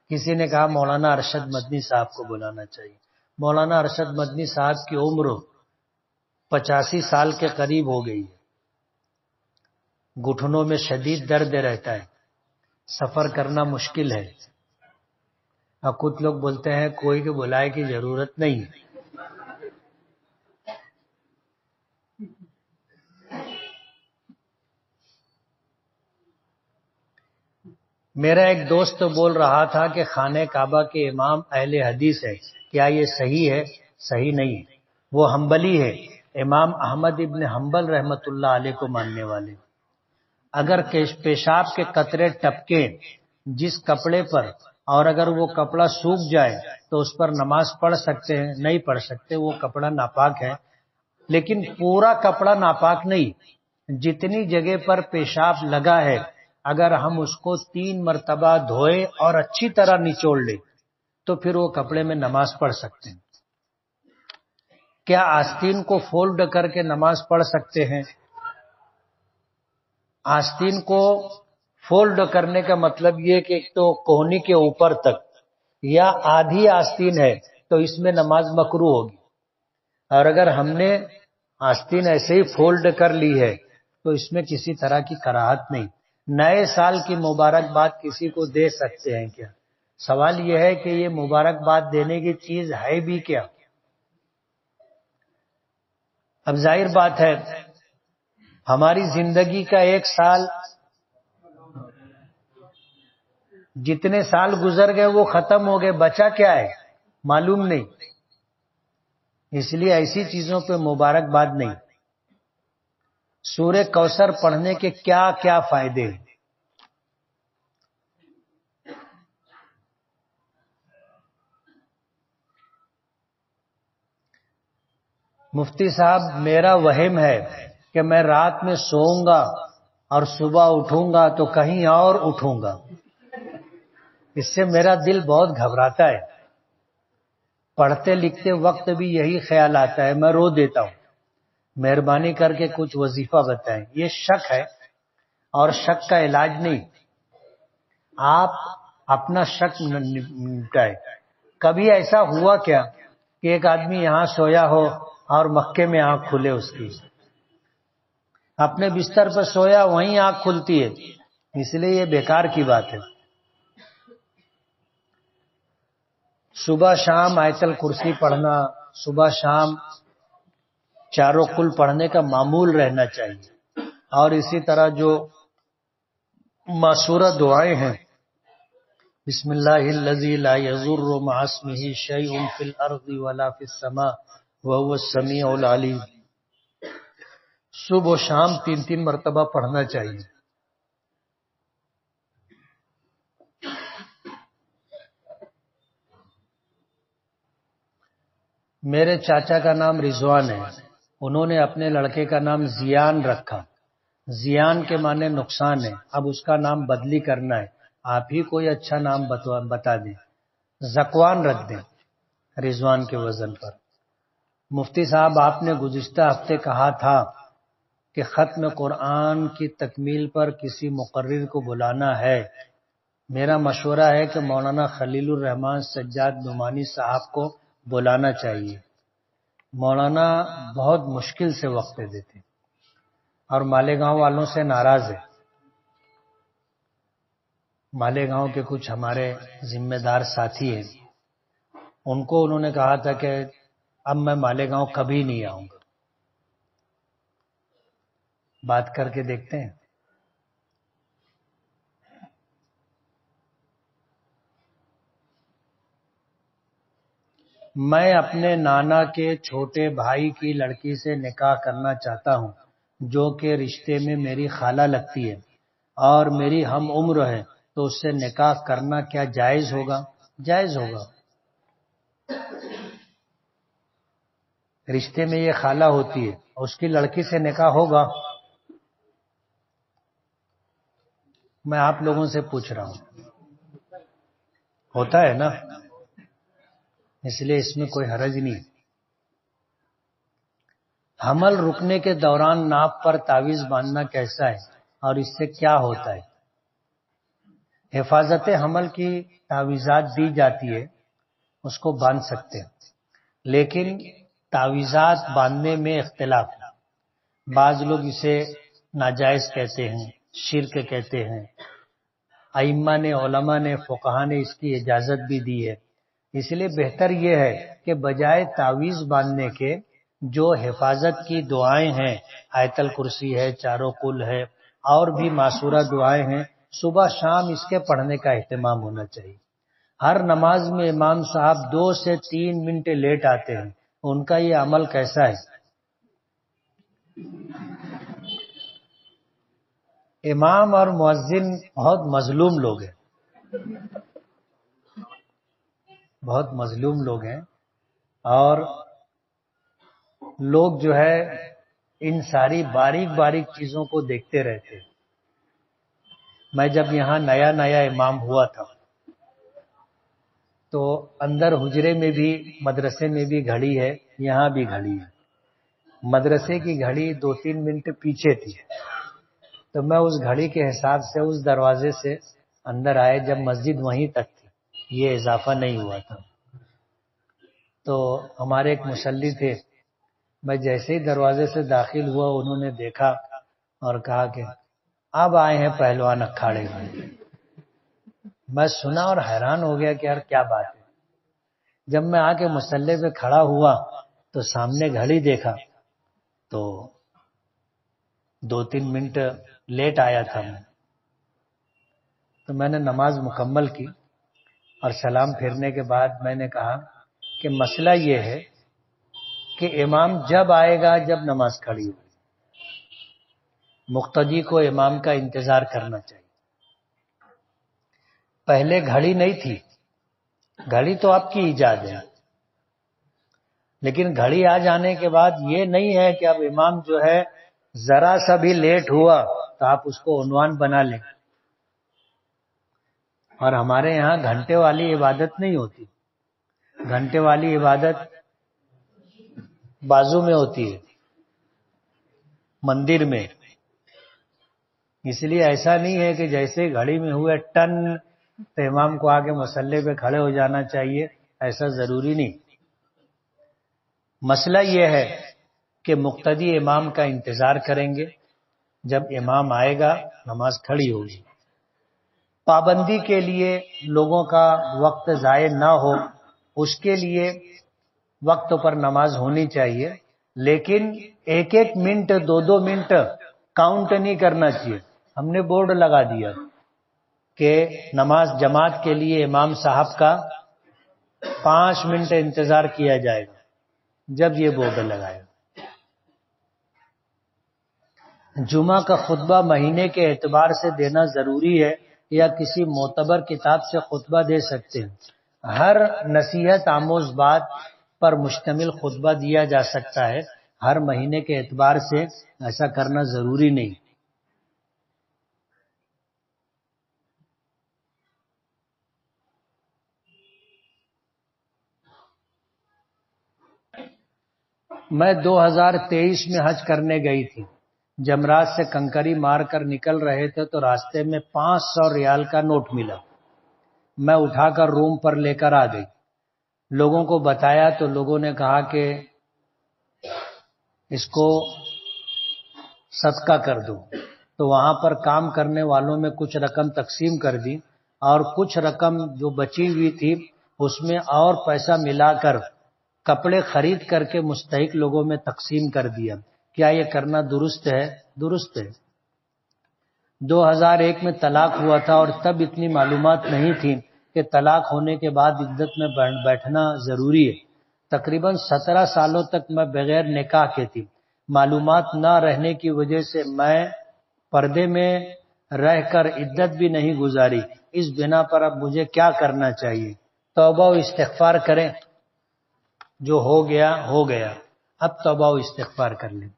کسی نے کہا مولانا ارشد مدنی صاحب کو بلانا چاہیے. مولانا ارشد مدنی صاحب کی عمر 85 سال کے قریب ہو گئی ہے. گھٹنوں میں شدید درد رہتا ہے، سفر کرنا مشکل ہے. اب کچھ لوگ بولتے ہیں کوئی کے بلائے کی ضرورت نہیں ہے. میرا ایک دوست بول رہا تھا کہ خانہ کعبہ کے امام اہل حدیث ہے، کیا یہ صحیح ہے؟ صحیح نہیں ہے، وہ حنبلی ہے. امام احمد ابن حنبل رحمت اللہ علیہ کو ماننے والے، اگر پیشاب کے قطرے ٹپکے جس کپڑے پر اور اگر وہ کپڑا سوکھ جائے تو اس پر نماز پڑھ سکتے ہیں؟ نہیں پڑھ سکتے، وہ کپڑا ناپاک ہے۔ لیکن پورا کپڑا ناپاک نہیں، جتنی جگہ پر پیشاب لگا ہے اگر ہم اس کو 3 مرتبہ دھوئے اور اچھی طرح نچوڑ لیں تو پھر وہ کپڑے میں نماز پڑھ سکتے ہیں۔ کیا آستین کو فولڈ کر کے نماز پڑھ سکتے ہیں؟ آستین کو فولڈ کرنے کا مطلب یہ کہ ایک تو کوہنی کے اوپر تک یا آدھی آستین ہے تو اس میں نماز مکروہ ہوگی، اور اگر ہم نے آستین ایسے ہی فولڈ کر لی ہے تو اس میں کسی طرح کی کراہت نہیں۔ نئے سال کی مبارکباد کسی کو دے سکتے ہیں کیا؟ سوال یہ ہے کہ یہ مبارکباد دینے کی چیز ہے بھی کیا؟ اب ظاہر بات ہے ہماری زندگی کا 1 سال، جتنے سال گزر گئے وہ ختم ہو گئے، بچا کیا ہے معلوم نہیں، اس لیے ایسی چیزوں پہ مبارکباد نہیں۔ سورہ کوثر پڑھنے کے کیا کیا فائدے ہیں؟ مفتی صاحب میرا وہم ہے کہ میں رات میں سوؤں گا اور صبح اٹھوں گا تو کہیں اور اٹھوں گا، اس سے میرا دل بہت گھبراتا ہے، پڑھتے لکھتے وقت بھی یہی خیال آتا ہے، میں رو دیتا ہوں، مہربانی کر کے کچھ وظیفہ بتائیں۔ یہ شک ہے اور شک کا علاج نہیں، آپ اپنا شک نمٹائیں۔ کبھی ایسا ہوا کیا کہ ایک آدمی یہاں سویا ہو اور مکے میں آنکھ کھلے اس کی؟ اپنے بستر پر سویا وہیں آنکھ کھلتی ہے، اس لیے یہ بیکار کی بات ہے۔ صبح شام آیت الکرسی پڑھنا، صبح شام چاروں کل پڑھنے کا معمول رہنا چاہیے، اور اسی طرح جو ماسورہ دعائیں ہیں، بسم اللہ الذی لا یضر مع اسمہ شیء فی الارض ولا فی السماء وهو السمیع العلیم، صبح و شام 3 مرتبہ پڑھنا چاہیے۔ میرے چاچا کا نام رضوان ہے، انہوں نے اپنے لڑکے کا نام زیان رکھا، زیان کے معنی نقصان ہے، اب اس کا نام بدلی کرنا ہے، آپ ہی کوئی اچھا نام بتا دیں۔ زکوان رکھ دیں رضوان کے وزن پر۔ مفتی صاحب آپ نے گزشتہ ہفتے کہا تھا کہ ختم قرآن کی تکمیل پر کسی مقرر کو بلانا ہے، میرا مشورہ ہے کہ مولانا خلیل الرحمان سجاد نعمانی صاحب کو بلانا چاہیے، مولانا بہت مشکل سے وقت دیتے اور مالیگاؤں والوں سے ناراض ہے۔ مالیگاؤں کے کچھ ہمارے ذمہ دار ساتھی ہیں، ان کو انہوں نے کہا تھا کہ اب میں مالیگاؤں کبھی نہیں آؤں گا، بات کر کے دیکھتے ہیں۔ میں اپنے نانا کے چھوٹے بھائی کی لڑکی سے نکاح کرنا چاہتا ہوں جو کہ رشتے میں میری خالہ لگتی ہے اور میری ہم عمر ہے، تو اس سے نکاح کرنا کیا جائز ہوگا؟ جائز ہوگا، رشتے میں یہ خالہ ہوتی ہے، اس کی لڑکی سے نکاح ہوگا۔ میں آپ لوگوں سے پوچھ رہا ہوں، ہوتا ہے نا، اس لیے اس میں کوئی حرج نہیں۔ حمل رکنے کے دوران ناپ پر تعویذ باندھنا کیسا ہے اور اس سے کیا ہوتا ہے؟ حفاظت حمل کی تعویذات دی جاتی ہے، اس کو باندھ سکتے ہیں، لیکن تعویذات باندھنے میں اختلاف ہے، بعض لوگ اسے ناجائز کہتے ہیں، شرک کہتے ہیں، ائمہ نے، علماء نے، فقہا نے اس کی اجازت بھی دی ہے، اس لیے بہتر یہ ہے کہ بجائے تعویذ باندھنے کے جو حفاظت کی دعائیں ہیں، آیت الکرسی ہے، چاروں کل ہے، اور بھی معصورہ دعائیں ہیں، صبح شام اس کے پڑھنے کا اہتمام ہونا چاہیے۔ ہر نماز میں امام صاحب 2 سے 3 منٹ لیٹ آتے ہیں، ان کا یہ عمل کیسا ہے؟ امام اور مؤذن بہت مظلوم لوگ ہیں، بہت مظلوم لوگ ہیں، اور لوگ جو ہے ان ساری باریک باریک چیزوں کو دیکھتے رہتے ہیں۔ میں جب یہاں نیا نیا امام ہوا تھا تو اندر حجرے میں بھی، مدرسے میں بھی گھڑی ہے، یہاں بھی گھڑی ہے۔ مدرسے کی گھڑی 2-3 منٹ پیچھے تھی، تو میں اس گھڑی کے حساب سے اس دروازے سے اندر آئے جب مسجد وہیں تک تھی، یہ اضافہ نہیں ہوا تھا۔ تو ہمارے ایک مصلی تھے، میں جیسے ہی دروازے سے داخل ہوا انہوں نے دیکھا اور کہا کہ اب آئے ہیں پہلوان اکھاڑے میں۔ میں سنا اور حیران ہو گیا کہ یار کیا بات ہے۔ جب میں آ کے مصلی پہ کھڑا ہوا تو سامنے گھڑی دیکھا تو 2-3 منٹ لیٹ آیا تھا میں، تو میں نے نماز مکمل کی اور سلام پھیرنے کے بعد میں نے کہا کہ مسئلہ یہ ہے کہ امام جب آئے گا جب نماز کھڑی ہوگی، مقتدی کو امام کا انتظار کرنا چاہیے۔ پہلے گھڑی نہیں تھی، گھڑی تو آپ کی ایجاد ہے، لیکن گھڑی آ جانے کے بعد یہ نہیں ہے کہ اب امام جو ہے ذرا سا بھی لیٹ ہوا تو آپ اس کو عنوان بنا لیں۔ اور ہمارے یہاں گھنٹے والی عبادت نہیں ہوتی، گھنٹے والی عبادت بازو میں ہوتی ہے، مندر میں۔ اس لیے ایسا نہیں ہے کہ جیسے گھڑی میں ہوئے ٹن تو امام کو آگے مصلی پہ کھڑے ہو جانا چاہیے، ایسا ضروری نہیں۔ مسئلہ یہ ہے کہ مقتدی امام کا انتظار کریں گے، جب امام آئے گا نماز کھڑی ہوگی۔ پابندی کے لیے لوگوں کا وقت ضائع نہ ہو، اس کے لیے وقت پر نماز ہونی چاہیے، لیکن 1-1 منٹ 2-2 منٹ کاؤنٹ نہیں کرنا چاہیے۔ ہم نے بورڈ لگا دیا کہ نماز جماعت کے لیے امام صاحب کا 5 منٹ انتظار کیا جائے گا، جب یہ بورڈ لگائے۔ جمعہ کا خطبہ مہینے کے اعتبار سے دینا ضروری ہے یا کسی معتبر کتاب سے خطبہ دے سکتے ہیں؟ ہر نصیحت آموز بات پر مشتمل خطبہ دیا جا سکتا ہے، ہر مہینے کے اعتبار سے ایسا کرنا ضروری نہیں۔ میں 2023 میں حج کرنے گئی تھی، جمرات سے کنکری مار کر نکل رہے تھے تو راستے میں 500 ریال کا نوٹ ملا، میں اٹھا کر روم پر لے کر آ گئی۔ لوگوں کو بتایا تو لوگوں نے کہا کہ اس کو صدقہ کر دو، تو وہاں پر کام کرنے والوں میں کچھ رقم تقسیم کر دی، اور کچھ رقم جو بچی ہوئی تھی اس میں اور پیسہ ملا کر کپڑے خرید کر کے مستحق لوگوں میں تقسیم کر دیا۔ کیا یہ کرنا درست ہے؟ درست ہے۔ 2001 میں طلاق ہوا تھا اور تب اتنی معلومات نہیں تھی کہ طلاق ہونے کے بعد عدت میں بیٹھنا ضروری ہے۔ تقریباً 17 سالوں تک میں بغیر نکاح کے تھی، معلومات نہ رہنے کی وجہ سے میں پردے میں رہ کر عدت بھی نہیں گزاری، اس بنا پر اب مجھے کیا کرنا چاہیے؟ توبہ و استغفار کریں، جو ہو گیا ہو گیا، اب توبہ و استغفار کر لیں۔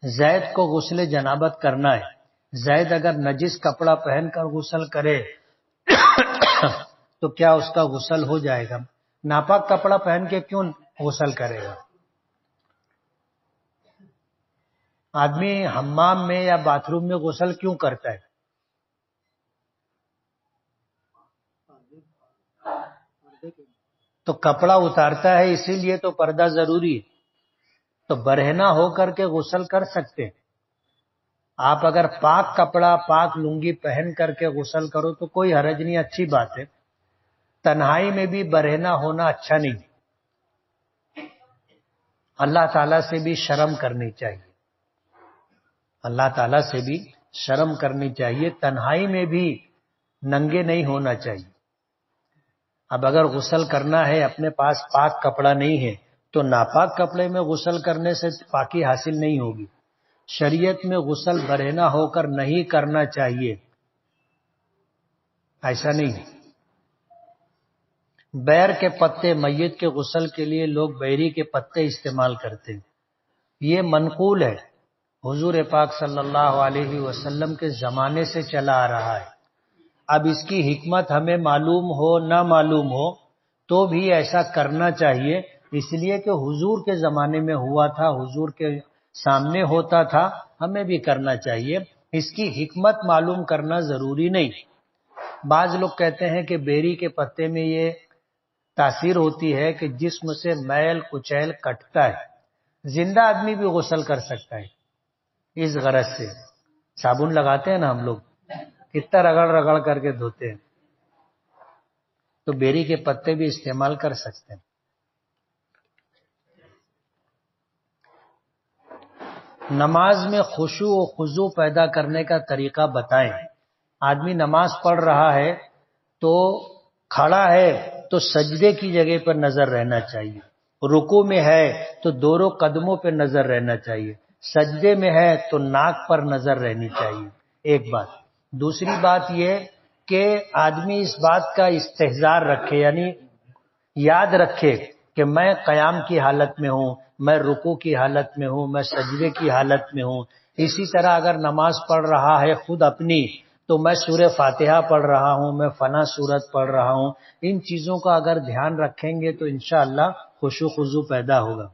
زید کو غسل جنابت کرنا ہے، زید اگر نجس کپڑا پہن کر غسل کرے تو کیا اس کا غسل ہو جائے گا؟ ناپاک کپڑا پہن کے کیوں غسل کرے گا؟ آدمی حمام میں یا باتھ روم میں غسل کیوں کرتا ہے؟ تو کپڑا اتارتا ہے اسی لیے تو پردہ ضروری ہے، تو برہنہ ہو کر کے غسل کر سکتے ہیں۔ آپ اگر پاک کپڑا پاک لنگی پہن کر کے غسل کرو تو کوئی حرج نہیں، اچھی بات ہے۔ تنہائی میں بھی برہنہ ہونا اچھا نہیں، اللہ تعالیٰ سے بھی شرم کرنی چاہیے، اللہ تعالیٰ سے بھی شرم کرنی چاہیے، تنہائی میں بھی ننگے نہیں ہونا چاہیے۔ اب اگر غسل کرنا ہے، اپنے پاس پاک کپڑا نہیں ہے تو ناپاک کپڑے میں غسل کرنے سے پاکی حاصل نہیں ہوگی. شریعت میں غسل برہنہ ہو کر نہیں کرنا چاہیے، ایسا نہیں ہے. بیر کے پتے، میت کے غسل کے لیے لوگ بیری کے پتے استعمال کرتے ہیں. یہ منقول ہے، حضور پاک صلی اللہ علیہ وسلم کے زمانے سے چلا آ رہا ہے. اب اس کی حکمت ہمیں معلوم ہو نہ معلوم ہو تو بھی ایسا کرنا چاہیے، اس لیے کہ حضور کے زمانے میں ہوا تھا، حضور کے سامنے ہوتا تھا، ہمیں بھی کرنا چاہیے. اس کی حکمت معلوم کرنا ضروری نہیں. بعض لوگ کہتے ہیں کہ بیری کے پتے میں یہ تاثیر ہوتی ہے کہ جسم سے میل کچیل کٹتا ہے. زندہ آدمی بھی غسل کر سکتا ہے. اس غرض سے صابن لگاتے ہیں نا ہم لوگ، کتنا رگڑ رگڑ کر کے دھوتے ہیں، تو بیری کے پتے بھی استعمال کر سکتے ہیں. نماز میں خشوع و خضوع پیدا کرنے کا طریقہ بتائیں. آدمی نماز پڑھ رہا ہے تو کھڑا ہے تو سجدے کی جگہ پر نظر رہنا چاہیے. رکوع میں ہے تو دونوں قدموں پہ نظر رہنا چاہیے. سجدے میں ہے تو ناک پر نظر رہنی چاہیے. ایک بات. دوسری بات یہ کہ آدمی اس بات کا استحضار رکھے، یعنی یاد رکھے کہ میں قیام کی حالت میں ہوں، میں رکوع کی حالت میں ہوں، میں سجدے کی حالت میں ہوں. اسی طرح اگر نماز پڑھ رہا ہے خود اپنی تو میں سورہ فاتحہ پڑھ رہا ہوں، میں فلاں سورت پڑھ رہا ہوں. ان چیزوں کا اگر دھیان رکھیں گے تو انشاءاللہ خشوع خضوع پیدا ہوگا.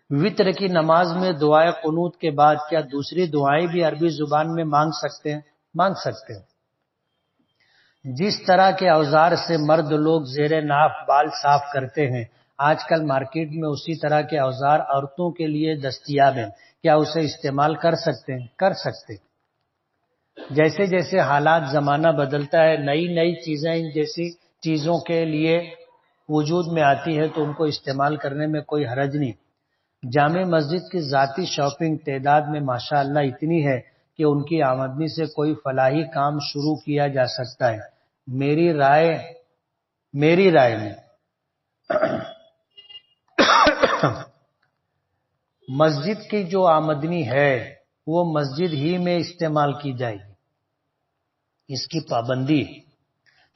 وتر کی نماز میں دعائے قنوت کے بعد کیا دوسری دعائیں بھی عربی زبان میں مانگ سکتے ہیں؟ مانگ سکتے ہیں. جس طرح کے اوزار سے مرد لوگ زیر ناف بال صاف کرتے ہیں، آج کل مارکیٹ میں اسی طرح کے اوزار عورتوں کے لیے دستیاب ہیں. کیا اسے استعمال کر سکتے ہیں؟ کر سکتے. جیسے جیسے حالات زمانہ بدلتا ہے، نئی نئی چیزیں ان جیسی چیزوں کے لیے وجود میں آتی ہے تو ان کو استعمال کرنے میں کوئی حرج نہیں. جامع مسجد کی ذاتی شاپنگ تعداد میں ماشاءاللہ اتنی ہے کہ ان کی آمدنی سے کوئی فلاحی کام شروع کیا جا سکتا ہے. میری رائے میں مسجد کی جو آمدنی ہے وہ مسجد ہی میں استعمال کی جائے گی. اس کی پابندی،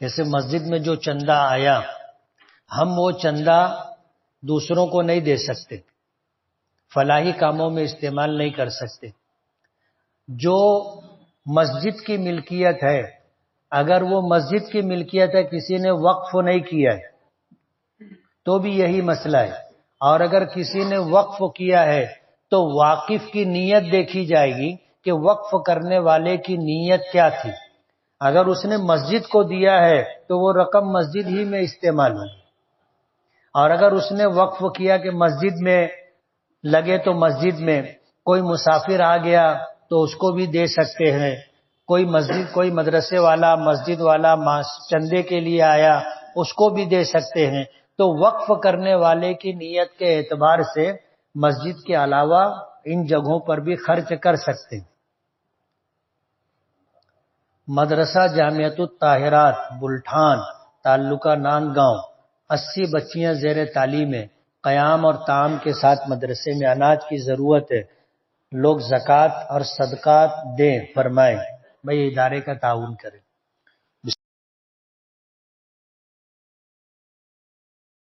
جیسے مسجد میں جو چندہ آیا ہم وہ چندہ دوسروں کو نہیں دے سکتے، فلاحی کاموں میں استعمال نہیں کر سکتے. جو مسجد کی ملکیت ہے، اگر وہ مسجد کی ملکیت ہے کسی نے وقف نہیں کیا ہے تو بھی یہی مسئلہ ہے. اور اگر کسی نے وقف کیا ہے تو واقف کی نیت دیکھی جائے گی کہ وقف کرنے والے کی نیت کیا تھی. اگر اس نے مسجد کو دیا ہے تو وہ رقم مسجد ہی میں استعمال ہوگی، اور اگر اس نے وقف کیا کہ مسجد میں لگے تو مسجد میں، کوئی مسافر آ گیا تو اس کو بھی دے سکتے ہیں. کوئی مدرسے والا مسجد والا چندے کے لیے آیا اس کو بھی دے سکتے ہیں. تو وقف کرنے والے کی نیت کے اعتبار سے مسجد کے علاوہ ان جگہوں پر بھی خرچ کر سکتے ہیں. مدرسہ جامعۃ الطاہرات بلٹھان تعلقہ نان گاؤں، 80 بچیاں زیر تعلیم ہیں. قیام اور طعام کے ساتھ مدرسے میں اناج کی ضرورت ہے. لوگ زکوٰۃ اور صدقات دیں فرمائیں. بھئی ادارے کا تعاون کریں.